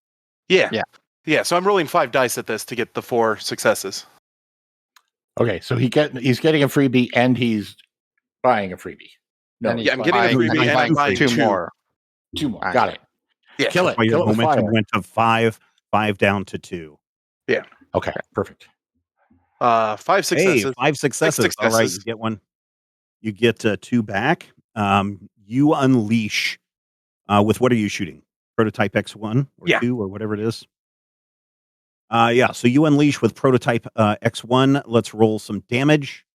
S6: Yeah.
S5: Yeah.
S6: Yeah. So I'm rolling 5 dice at this to get the 4 successes.
S2: Okay, so he's getting a freebie and he's buying a freebie. No,
S5: And
S6: Yeah, I'm getting a
S5: buying-
S6: freebie and I'm buying
S5: 2
S6: 2
S5: more.
S2: 2 more.
S5: Buying
S2: Got it.
S6: Yeah.
S2: Kill it.
S1: Well, your
S2: Kill it with
S1: momentum
S2: fire.
S1: went to 5 down to 2.
S2: Okay, perfect.
S6: 5
S1: Hey,
S6: successes.
S1: 5 successes. All right,
S6: successes.
S1: you get one. You get 2 back. You unleash with, what are you shooting? Prototype X1 or
S6: Yeah.
S1: 2 or whatever it is? Yeah, so you unleash with prototype X1. Let's roll some damage.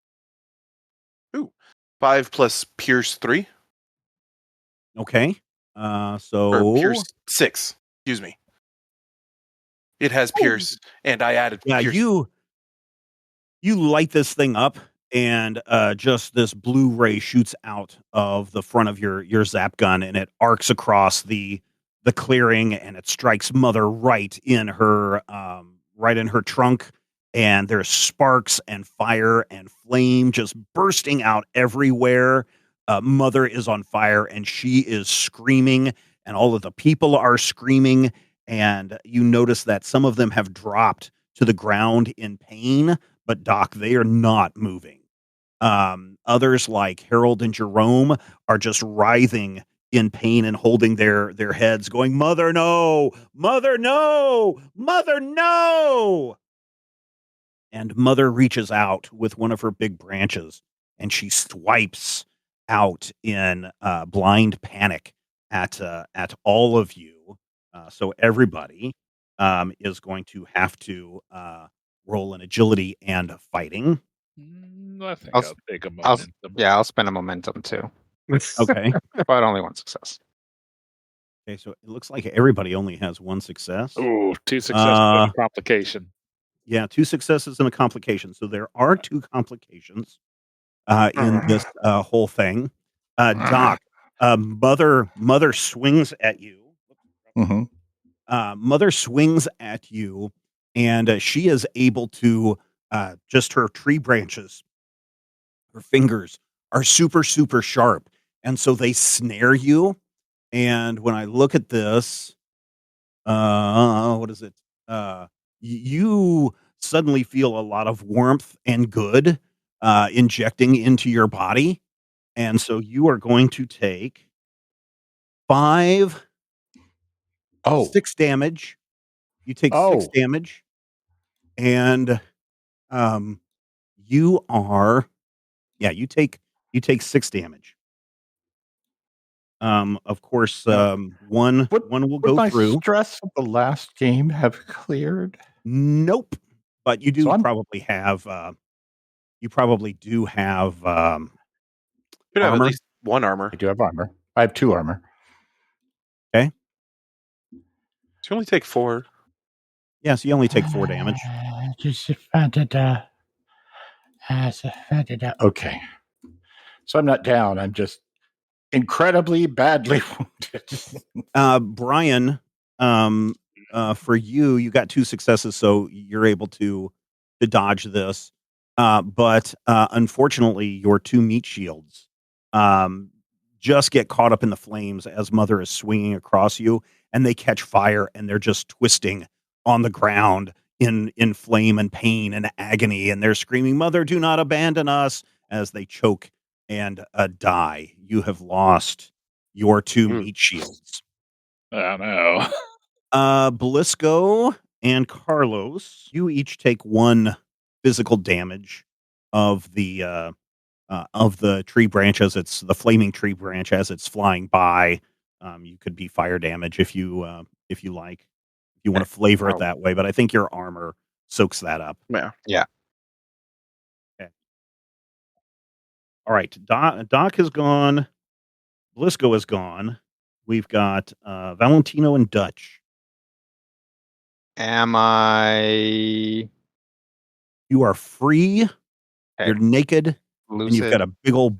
S6: 5 plus Pierce 3.
S1: Okay.
S6: Or
S1: So
S6: Pierce 6. Excuse me. It has Pierce, and I added
S1: yeah,
S6: Pierce.
S1: you light this thing up, and just this blue ray shoots out of the front of your zap gun, and it arcs across the clearing, and it strikes Mother right in her trunk, and there's sparks and fire and flame just bursting out everywhere. Mother is on fire, and she is screaming, and all of the people are screaming, and you notice that some of them have dropped to the ground in pain, but Doc, they are not moving. Others like Harold and Jerome are just writhing in pain and holding their heads, going, "Mother, no! Mother, no! Mother, no!" And Mother reaches out with one of her big branches, and she swipes out in blind panic at all of you. So everybody is going to have to roll an agility and fighting.
S3: I think
S5: I'll
S3: I'll take a
S5: I'll,
S3: momentum.
S5: yeah, I'll spend a momentum too,
S1: Okay.
S5: but only 1 success.
S1: Okay, so it looks like everybody only has 1 success.
S3: Ooh, 2 successes and a complication.
S1: Yeah, 2 successes and a complication. So there are 2 complications in this whole thing. Doc, Mother swings at you.
S2: Mm-hmm.
S1: Mother swings at you, and she is able to just her tree branches, her fingers are super, super sharp, and so they snare you. And when I look at this, what is it? You suddenly feel a lot of warmth and good injecting into your body, and so you are going to take 6 damage. You take 6 damage, and you are, you take 6 damage. Of course, one will
S2: Would
S1: go
S2: my
S1: through.
S2: stress of the last game have cleared?
S1: Nope, but you do
S2: So I'm-
S1: probably have. You probably do have
S6: Should have at
S1: armor.
S6: least 1 armor.
S2: I do have armor. I have 2 armor.
S6: So you only take 4.
S1: Yeah, so you only take 4 damage.
S2: Okay. So I'm not down. I'm just incredibly badly wounded.
S1: Brian, for you got 2 successes, so you're able to dodge this. But unfortunately, your 2 meat shields just get caught up in the flames as Mother is swinging across you, and they catch fire, and they're just twisting on the ground in flame and pain and agony, and they're screaming, "Mother, do not abandon us!" as they choke and die. You have lost your 2 meat shields.
S3: Oh no.
S1: Blisco and Carlos, you each take 1 physical damage of the tree branch as it's the flaming tree branch as it's flying by. You could be fire damage if you like. If you want to flavor it that way, but I think your armor soaks that up.
S6: Yeah.
S1: Okay. All right. Doc is gone. Blisco is gone. We've got Valentino and Dutch.
S5: Am I
S1: You are free. You're naked.
S5: lucid?
S1: And you've got a big old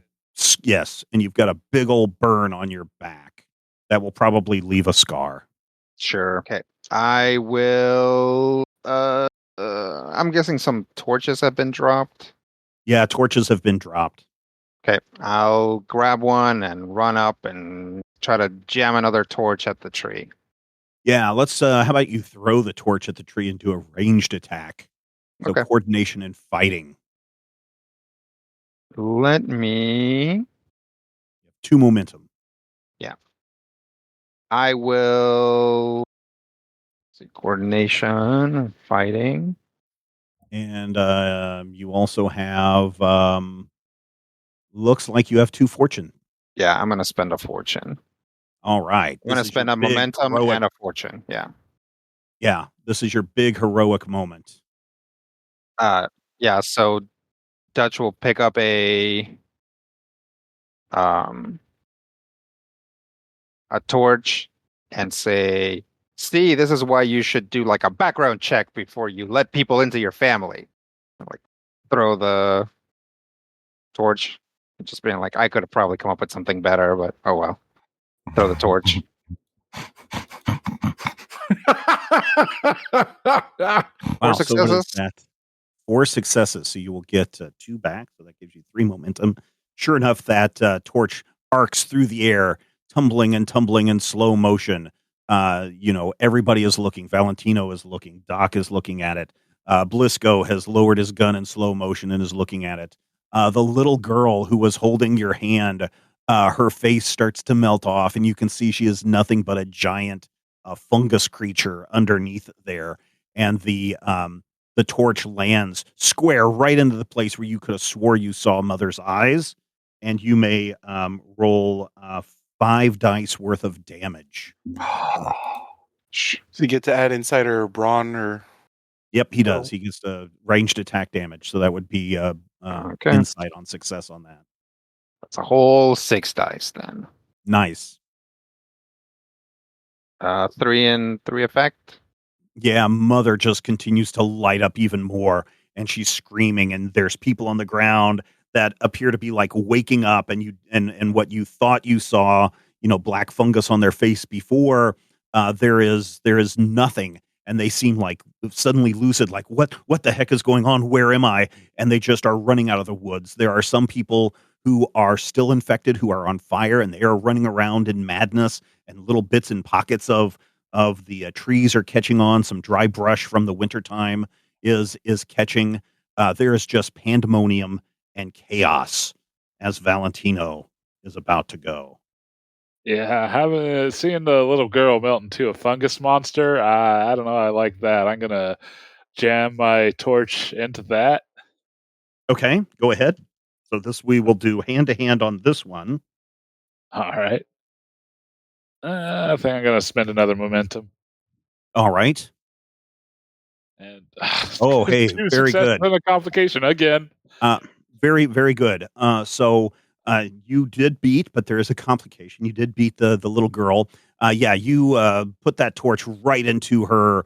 S1: and you've got a big old burn on your back that will probably leave a scar.
S5: Sure. Okay. I will. I'm guessing some torches have been dropped.
S1: Yeah, torches have been dropped.
S5: Okay. I'll grab one and run up and try to jam another torch at the tree.
S1: Yeah, let's. How about you throw the torch at the tree and do a ranged attack? So
S5: Okay.
S1: coordination and fighting.
S5: Let me.
S1: 2 momentum.
S5: Yeah. I will. See, coordination and fighting.
S1: And you also have. Looks like you have 2 fortune.
S5: Yeah, I'm gonna spend a fortune.
S1: All right.
S5: I'm gonna spend a momentum and a fortune. Yeah.
S1: Yeah, this is your big heroic moment.
S5: Yeah. So Dutch will pick up a torch and say, "See, this is why you should do like a background check before you let people into your family." Like, throw the torch. Just being like, I could have probably come up with something better, but oh well. Throw the torch.
S1: Wow,
S5: 4
S1: so what is
S5: successes.
S1: that? 4 successes. So you will get 2 back. So that gives you 3 momentum. Sure enough, that torch arcs through the air, tumbling in slow motion. Everybody is looking. Valentino is looking. Doc is looking at it. Blisco has lowered his gun in slow motion and is looking at it. The little girl who was holding your hand, her face starts to melt off, and you can see she is nothing but a giant fungus creature underneath there. And the torch lands square right into the place where you could have swore you saw Mother's eyes. And you may roll 5 dice worth of damage.
S6: So you get to add insider brawn or.
S1: Yep, he does. He gets ranged attack damage. So that would be
S5: Okay.
S1: insight on success on that.
S5: That's a whole 6 dice then.
S1: Nice.
S5: 3 and 3 effect.
S1: Yeah, Mother just continues to light up even more, and she's screaming, and there's people on the ground that appear to be like waking up, and what you thought you saw, black fungus on their face before, there is nothing, and they seem like suddenly lucid, like what the heck is going on? Where am I? And they just are running out of the woods. There are some people who are still infected, who are on fire, and they are running around in madness, and little bits and pockets of the trees are catching on. Some dry brush from the wintertime is catching. There is just pandemonium and chaos as Valentino is about to go.
S3: Yeah, seeing the little girl melt into a fungus monster, I don't know. I like that. I'm gonna jam my torch into that.
S1: Okay, go ahead. So we will do hand to hand on this one.
S3: All right. I think I'm gonna spend another momentum.
S1: All right.
S3: And
S1: oh, hey, very good.
S3: And a complication again.
S1: Very, very good. So you did beat, but there is a complication. You did beat the little girl. You put that torch right into her,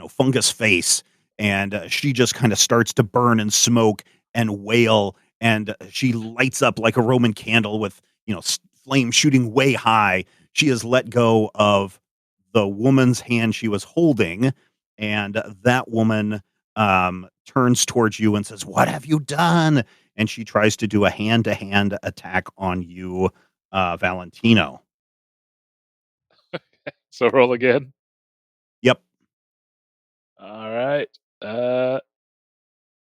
S1: fungus face, and she just kind of starts to burn and smoke and wail, and she lights up like a Roman candle with, flame shooting way high. She has let go of the woman's hand she was holding, and that woman turns towards you and says, "What have you done?" And she tries to do a hand-to-hand attack on you, Valentino.
S3: So roll again.
S1: Yep.
S3: All right.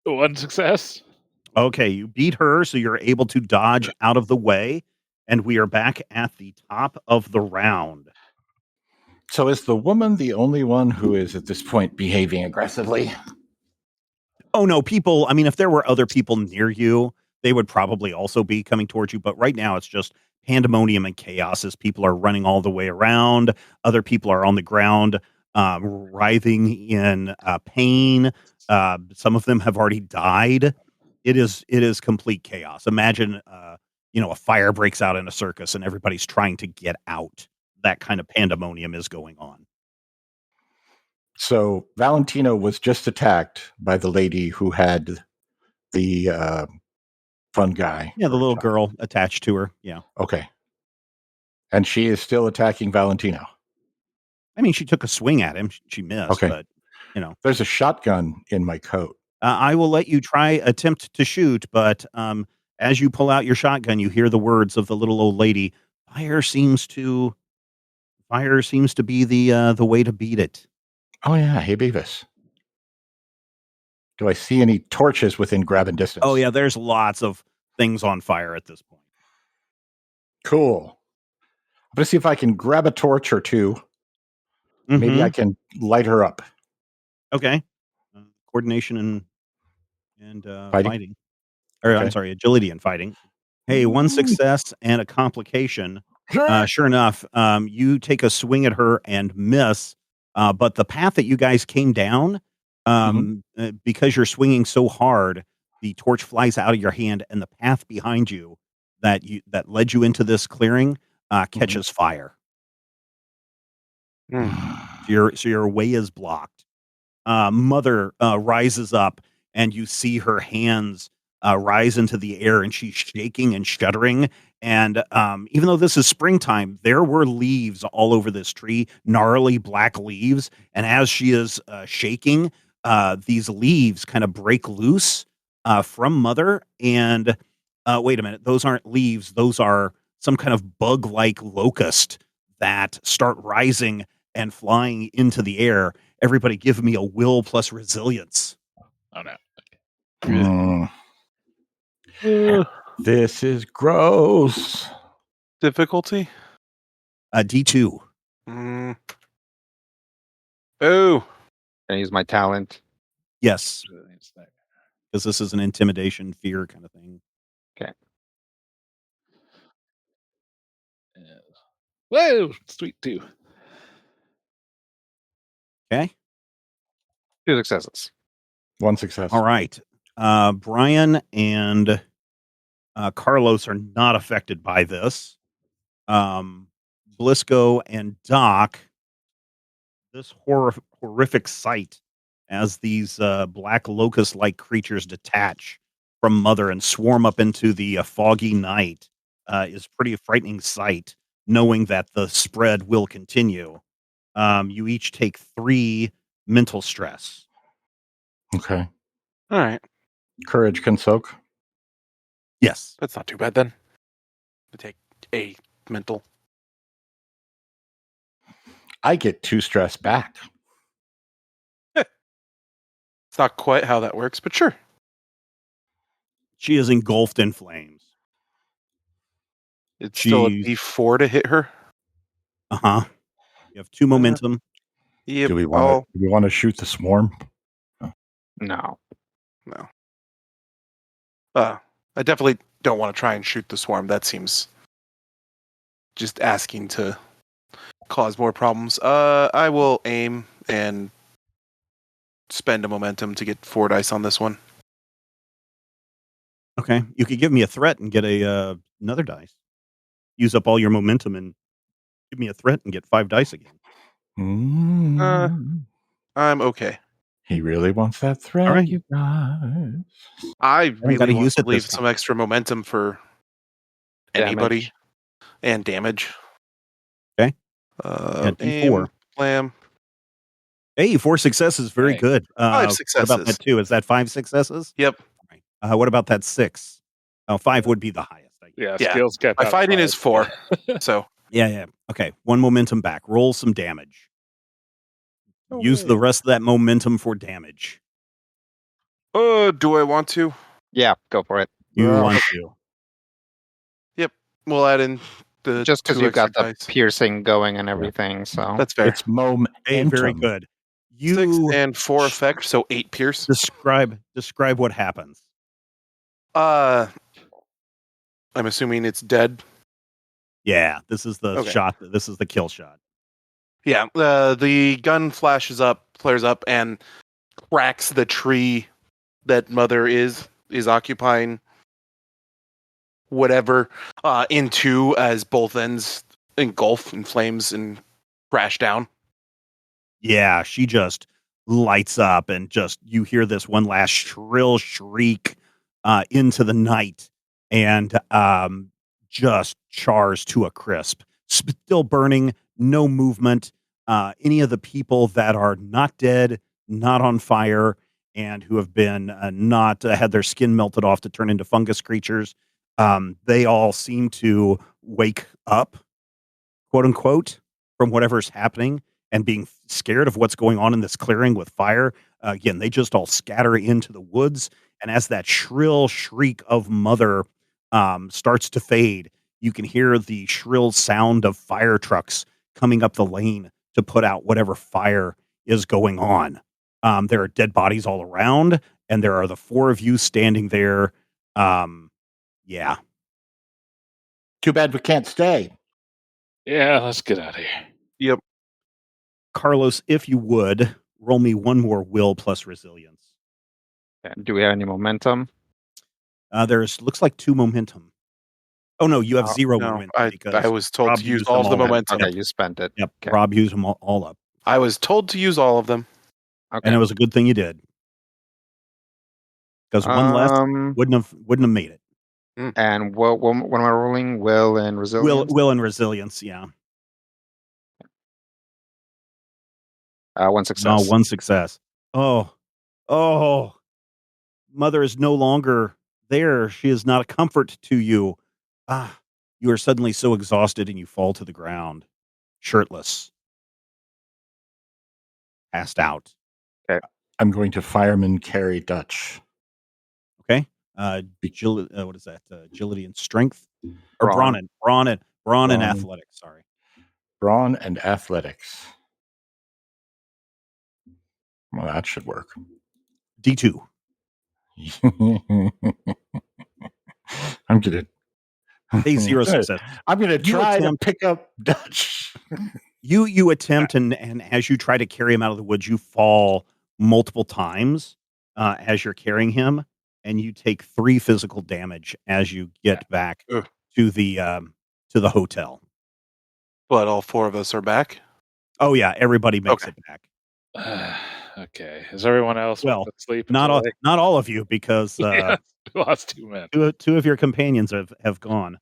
S3: One success.
S1: Okay, you beat her, so you're able to dodge out of the way, and we are back at the top of the round.
S2: So is the woman the only one who is at this point behaving aggressively?
S1: Oh, no, people, I mean, if there were other people near you, they would probably also be coming towards you, but right now it's just pandemonium and chaos as people are running all the way around. Other people are on the ground, writhing in pain. Some of them have already died. It is complete chaos. Imagine, a fire breaks out in a circus and everybody's trying to get out. That kind of pandemonium is going on.
S2: So Valentino was just attacked by the lady who had the fun guy.
S1: Yeah, the little girl attached to her. Yeah.
S2: Okay. And she is still attacking Valentino.
S1: I mean, she took a swing at him. She missed,
S2: Okay.
S1: but,
S2: There's a shotgun in my coat.
S1: I will let you attempt to shoot, but as you pull out your shotgun, you hear the words of the little old lady. Fire seems to be the way to beat it.
S2: Oh, yeah. Hey, Beavis. Do I see any torches within grabbing distance?
S1: Oh, yeah, there's lots of things on fire at this point.
S2: Cool. I'm going to see if I can grab a torch or two. Maybe I can light her up.
S1: Okay. Coordination and
S2: Fighting?
S1: Or,
S2: Okay.
S1: I'm sorry, agility and fighting. Hey, one success and a complication. Sure enough, you take a swing at her and miss, but the path that you guys came down, because you're swinging so hard, the torch flies out of your hand, and the path behind you that led you into this clearing catches fire.
S6: Hmm.
S1: So your way is blocked. Mother rises up, and you see her hands rise into the air, and she's shaking and shuddering. And even though this is springtime, there were leaves all over this tree, gnarly black leaves. And as she is shaking, these leaves kind of break loose from Mother. And wait a minute, those aren't leaves; those are some kind of bug-like locust that start rising and flying into the air. Everybody give me a will plus resilience.
S3: Oh no.
S2: This is gross.
S6: Difficulty?
S1: D2.
S6: Mm. Oh,
S5: Can I use my talent?
S1: Yes. Because this is an intimidation, fear kind of thing.
S5: Okay.
S3: Whoa, sweet 2.
S1: Okay.
S5: 2 successes.
S2: 1 success.
S1: All right. Brian and Carlos are not affected by this. Blisco and Doc, this horrific sight as these black locust-like creatures detach from Mother and swarm up into the foggy night is pretty frightening sight, knowing that the spread will continue. You each take 3 mental stress.
S2: Okay.
S6: all right.
S2: Courage can soak.
S1: Yes.
S6: That's not too bad then. I take a mental.
S2: I get 2 stress back.
S6: It's not quite how that works, but sure.
S1: She is engulfed in flames.
S6: It's still a
S1: Jeez.
S6: D4 to hit her.
S1: Uh-huh. You have 2 momentum.
S6: Yep.
S2: Do we want to shoot the swarm?
S5: No.
S6: No. I definitely don't want to try and shoot the swarm. That seems just asking to cause more problems. I will aim and spend a momentum to get 4 dice on this one.
S1: Okay. You could give me a threat and get another dice. Use up all your momentum and give me a threat and get 5 dice again.
S2: Mm.
S6: I'm okay.
S2: He really wants that thread,
S1: All right.
S2: you guys.
S6: I
S1: gotta
S6: really want
S1: use
S6: to
S1: it
S6: leave
S1: this
S6: some
S1: time.
S6: extra momentum for anybody and damage.
S1: Okay. Yeah,
S6: Aim,
S1: D4.
S6: slam.
S1: Hey, 4 successes. Very
S3: Dang.
S1: good.
S6: 5
S1: What about that
S6: successes.
S1: 2? Is that 5 successes?
S6: Yep.
S1: Right. What about that 6? Oh, 5 would be the highest. I guess.
S6: Yeah.
S3: Skills kept
S6: My
S3: out of
S6: fighting is 4. So
S1: Yeah. Okay. 1 momentum back. Roll some damage.
S3: Oh,
S1: Use the
S3: wait.
S1: rest of that momentum for damage.
S6: do I want to?
S5: Yeah, go for it.
S1: You
S2: Well,
S1: want to.
S6: We'll add in the
S5: Just because
S6: 2
S5: you've got
S6: extra
S5: the
S6: dice.
S5: piercing going and everything, so
S6: That's fair.
S2: It's momentum.
S1: Hey, very good.
S6: 6
S1: You
S6: and 4 effect, so 8 pierce.
S1: describe what happens.
S6: I'm assuming it's dead.
S1: Yeah, this is the
S6: Okay.
S1: shot. This is the kill shot.
S6: Yeah, the gun flashes up, flares up, and cracks the tree that Mother is occupying. Whatever into as both ends engulf in flames and crash down.
S1: Yeah, she just lights up, and just you hear this one last shrill shriek into the night, and just chars to a crisp. Still burning, no movement. Any of the people that are not dead, not on fire, and who have been not had their skin melted off to turn into fungus creatures, they all seem to wake up, quote unquote, from whatever's happening and being scared of what's going on in this clearing with fire. Again, they just all scatter into the woods. And as that shrill shriek of Mother starts to fade, you can hear the shrill sound of fire trucks coming up the lane to put out whatever fire is going on. There are dead bodies all around, and there are the 4 of you standing there. Yeah.
S2: Too bad we can't stay.
S3: Yeah, let's get out of here.
S6: Yep.
S1: Carlos, if you would, roll me 1 more will plus resilience.
S5: do we have any momentum?
S1: There's looks like 2 momentum. Oh no, you have 0
S6: No,
S1: momentum
S6: I
S1: because
S6: was told
S1: Rob
S6: to use
S1: used
S6: all
S1: them
S6: of the
S1: all up.
S6: momentum.
S5: Okay, you spent it.
S1: Yep,
S5: Okay.
S1: Rob used them all up,
S6: I was told to use all of them.
S5: Okay.
S1: and it was a good thing you did, because 1 less wouldn't have made it.
S5: And what am I rolling? Will and resilience?
S1: Will and resilience, yeah.
S5: 1 success.
S1: No, 1 success. Oh, Mother is no longer there. She is not a comfort to you. You are suddenly so exhausted, and you fall to the ground, shirtless, passed out.
S2: I'm going to fireman carry Dutch.
S1: Okay. What is that? Agility and strength, or
S5: Brawn.
S1: brawn and
S2: Brawn.
S1: athletics. Sorry.
S2: Brawn and athletics. Well, that should work.
S1: D2.
S2: I'm gonna.
S1: Hey, 0 success.
S2: I'm gonna
S1: You
S2: try to
S1: attempt-
S2: pick up Dutch.
S1: You attempt, and as you try to carry him out of the woods, you fall multiple times as you're carrying him, and you take 3 physical damage as you get back
S6: Ugh.
S1: to the hotel.
S6: But all 4 of us are back.
S1: Oh yeah, everybody makes
S6: Okay.
S1: it back.
S3: Okay. Is everyone else
S1: Well,
S3: went to sleep?
S1: Not
S3: until
S1: all,
S3: they-
S1: not all of you, because
S3: Yeah, lost 2 men.
S1: two of your companions have gone.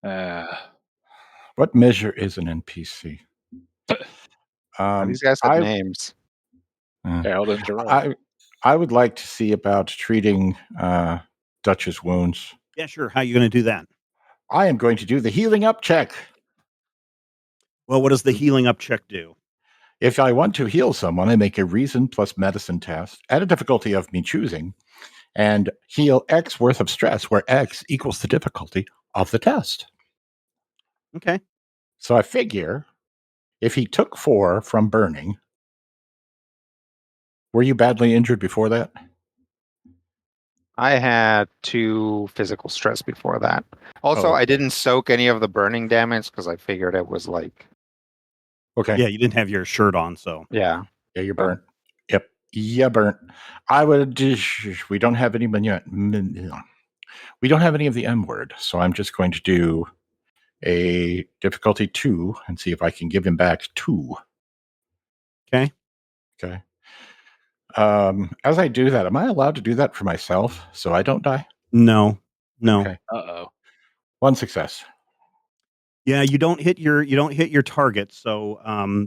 S2: What measure is an NPC?
S5: These guys have
S2: I-
S5: names.
S3: Harold and Jerome.
S2: I would like to see about treating Dutch's wounds.
S1: Yeah, sure. How are you going to do that?
S2: I am going to do the healing up check.
S1: Well, what does the healing up check do?
S2: If I want to heal someone, I make a reason plus medicine test at a difficulty of me choosing and heal X worth of stress, where X equals the difficulty of the test.
S1: Okay.
S2: So I figure if he took 4 from burning, were you badly injured before that?
S5: I had 2 physical stress before that. Also,
S2: Oh.
S5: I didn't soak any of the burning damage because I figured it was like,
S2: Okay.
S1: Yeah, you didn't have your shirt on, so
S5: yeah.
S2: Yeah, you're burnt. Yep. Yeah, burnt. I would. We don't have any. We don't have any of the M word, so I'm just going to do a difficulty 2 and see if I can give him back 2.
S1: Okay.
S2: Okay. As I do that, am I allowed to do that for myself so I don't die?
S1: No.
S2: Okay.
S3: Uh-oh.
S2: One success.
S1: Yeah, you don't hit your target. So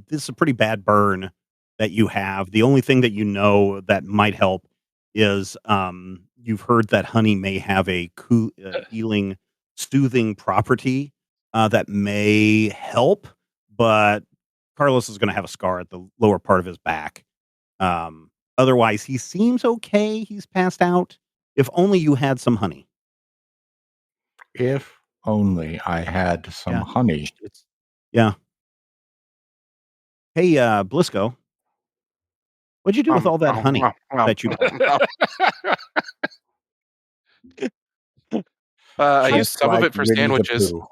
S1: this is a pretty bad burn that you have. The only thing that you know that might help is you've heard that honey may have a healing, soothing property that may help, but Carlos is going to have a scar at the lower part of his back. Otherwise, he seems okay. He's passed out. If only you had some honey.
S2: If only I had some honey.
S1: Yeah. Hey, Blisco, what'd you do with all that honey that you brought?
S6: I
S2: Just
S6: used some of
S2: like
S6: it for
S2: Winnie the
S6: sandwiches.
S2: Pooh.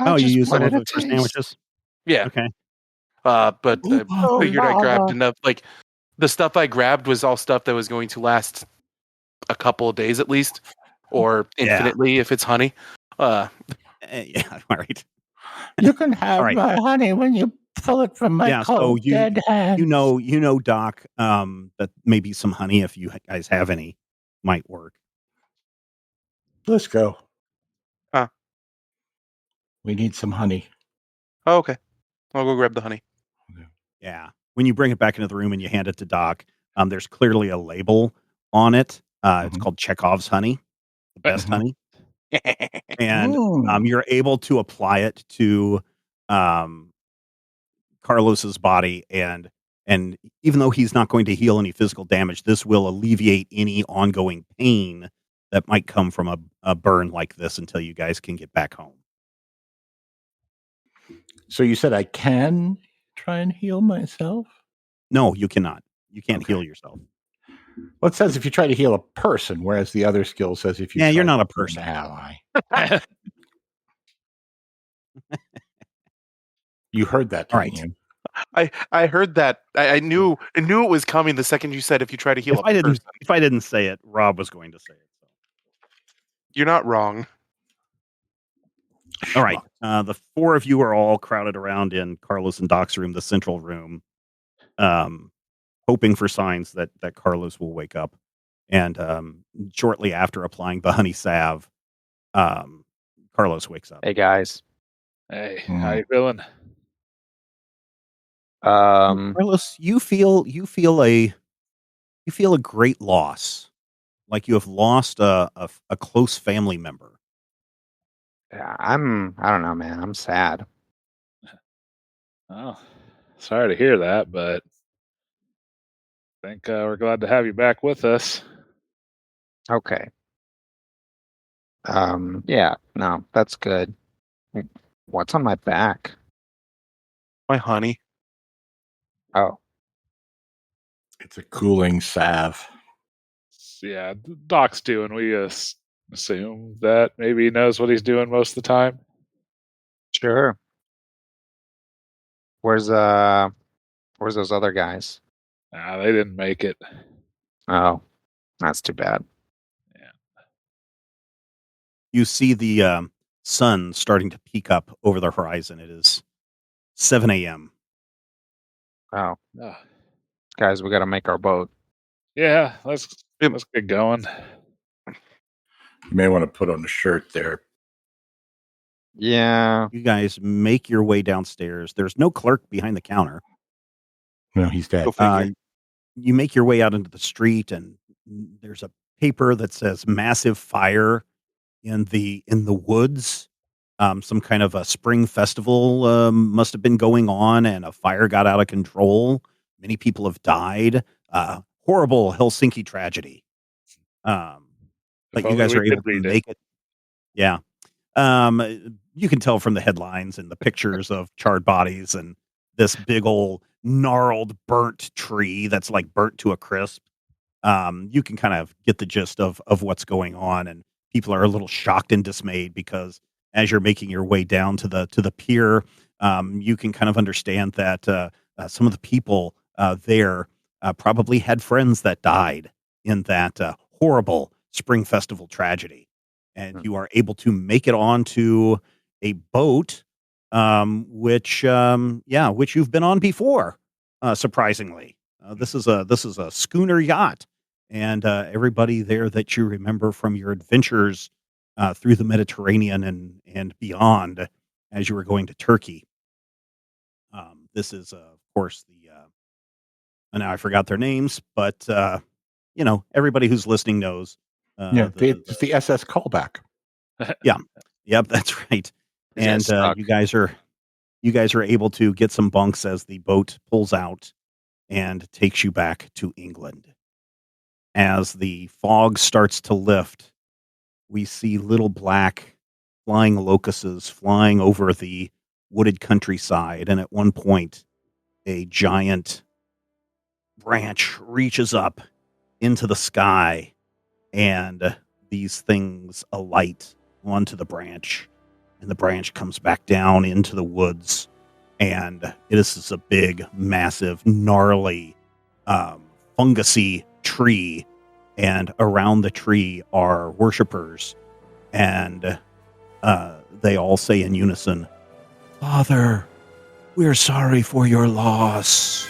S1: Oh, you
S5: just
S1: used some
S5: wanted
S1: of
S5: a
S1: it for
S5: taste.
S1: sandwiches?
S6: Yeah.
S1: Okay.
S6: But I
S2: Oh,
S6: figured I grabbed
S2: Mama.
S6: enough. Like the stuff I grabbed was all stuff that was going to last a couple of days at least, or
S1: Yeah.
S6: infinitely if it's honey.
S1: Yeah, all right.
S2: You can have
S1: right.
S2: my honey when you pull it from my
S1: Yeah, so
S2: cold dead hands.
S1: you know, Doc, that maybe some honey, if you guys have any, might work.
S2: Let's go.
S6: Huh.
S2: We need some honey.
S6: Oh, okay. I'll go grab the honey.
S1: Yeah. When you bring it back into the room and you hand it to Doc, there's clearly a label on it. It's
S2: Mhm.
S1: called Chekhov's honey, the best
S2: Mhm.
S1: honey. And
S2: Mm.
S1: you're able to apply it to um, Carlos's body, and even though he's not going to heal any physical damage, this will alleviate any ongoing pain that might come from a burn like this until you guys can get back home.
S2: So you said I can try and heal myself?
S1: No, you cannot. You can't
S2: Okay.
S1: heal yourself.
S2: Well, it says if you try to heal a person, whereas the other skill says if you
S1: Yeah,
S2: try
S1: you're not
S2: to
S1: a
S2: heal
S1: person.
S2: an ally. You heard that,
S1: All
S2: didn't
S1: right.
S2: you?
S6: I heard that. I knew it was coming the second you said if you try to heal
S1: If I
S6: a person.
S1: didn't say it, Rob was going to say it. So.
S6: You're not wrong.
S1: All right. The four of you are all crowded around in Carlos and Doc's room, the central room, hoping for signs that Carlos will wake up. And shortly after applying the honey salve, Carlos wakes up.
S5: Hey guys.
S3: Hey, how you feeling?
S1: Carlos, you feel a great loss, like you have lost a close family member.
S5: Yeah, I don't know, man. I'm sad.
S3: Oh, sorry to hear that, but I think we're glad to have you back with us.
S5: Okay. Yeah, no, that's good. What's on my back?
S6: My honey.
S5: Oh,
S2: It's a cooling salve.
S3: Yeah, Doc's doing. We assume that maybe he knows what he's doing most of the time.
S5: sure. Where's those other guys?
S3: They didn't make it.
S5: Oh, that's too bad.
S1: You see the sun starting to peek up over the horizon. It is 7 a.m.
S5: Oh,
S3: Oh,
S5: guys, we got to make our boat.
S3: yeah, let's get going.
S2: You may want to put on a shirt there.
S5: Yeah.
S1: You guys make your way downstairs. There's no clerk behind the counter.
S2: No, he's dead.
S6: Go figure.
S1: You make your way out into the street, and there's a paper that says "massive fire in the woods." Some kind of a spring festival must have been going on, and a fire got out of control. Many people have died. Horrible Helsinki tragedy. But
S3: If
S1: you
S3: only
S1: guys
S3: we
S1: are
S3: could
S1: able to
S3: read it.
S1: make it. Yeah. You can tell from the headlines and the pictures of charred bodies and this big old gnarled burnt tree that's like burnt to a crisp. You can kind of get the gist of what's going on, and people are a little shocked and dismayed because as you're making your way down to the pier, you can kind of understand that some of the people there probably had friends that died in that horrible spring festival tragedy, and you are able to make it onto a boat, which you've been on before, surprisingly. This is a schooner yacht, and everybody there that you remember from your adventures through the Mediterranean and beyond, as you were going to Turkey. This is, of course, and now I forgot their names, but everybody who's listening knows.
S2: It's the SS callback.
S1: Yep, that's right. And you guys are able to get some bunks as the boat pulls out and takes you back to England. As the fog starts to lift, we see little black flying locusts flying over the wooded countryside, and at one point, a giant branch reaches up into the sky, and these things alight onto the branch, and the branch comes back down into the woods, and it is a big, massive, gnarly, fungusy tree, and around the tree are worshipers, and they all say in unison, "Father, we're sorry for your loss."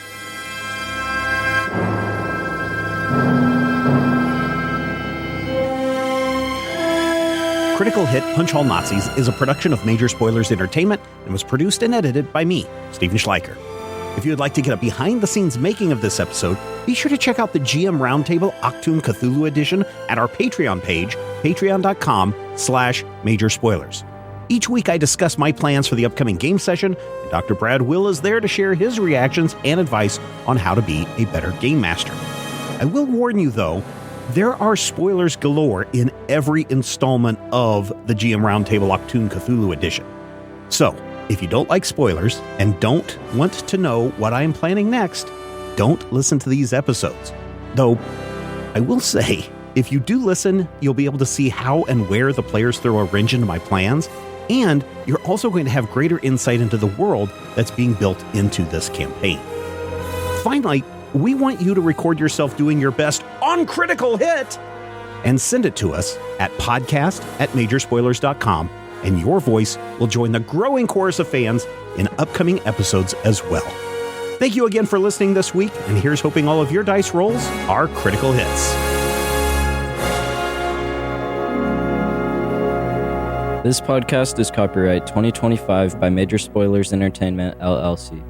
S1: Critical Hit Punch All Nazis is a production of Major Spoilers Entertainment and was produced and edited by me, Steven Schleicher. If you would like to get a behind-the-scenes making of this episode, be sure to check out the GM Roundtable Octoon Cthulhu Edition at our Patreon page, patreon.com/Major Spoilers. Each week I discuss my plans for the upcoming game session, and Dr. Brad Will is there to share his reactions and advice on how to be a better game master. I will warn you, though, there are spoilers galore in every installment of the GM Roundtable Octoon Cthulhu Edition. So, if you don't like spoilers and don't want to know what I'm planning next, don't listen to these episodes. Though, I will say, if you do listen, you'll be able to see how and where the players throw a wrench into my plans, and you're also going to have greater insight into the world that's being built into this campaign. Finally, we want you to record yourself doing your best on Critical Hit and send it to us at podcast@majorspoilers.com, and your voice will join the growing chorus of fans in upcoming episodes as well. Thank you again for listening this week, and here's hoping all of your dice rolls are critical hits.
S4: This podcast is copyright 2025 by Major Spoilers Entertainment, LLC.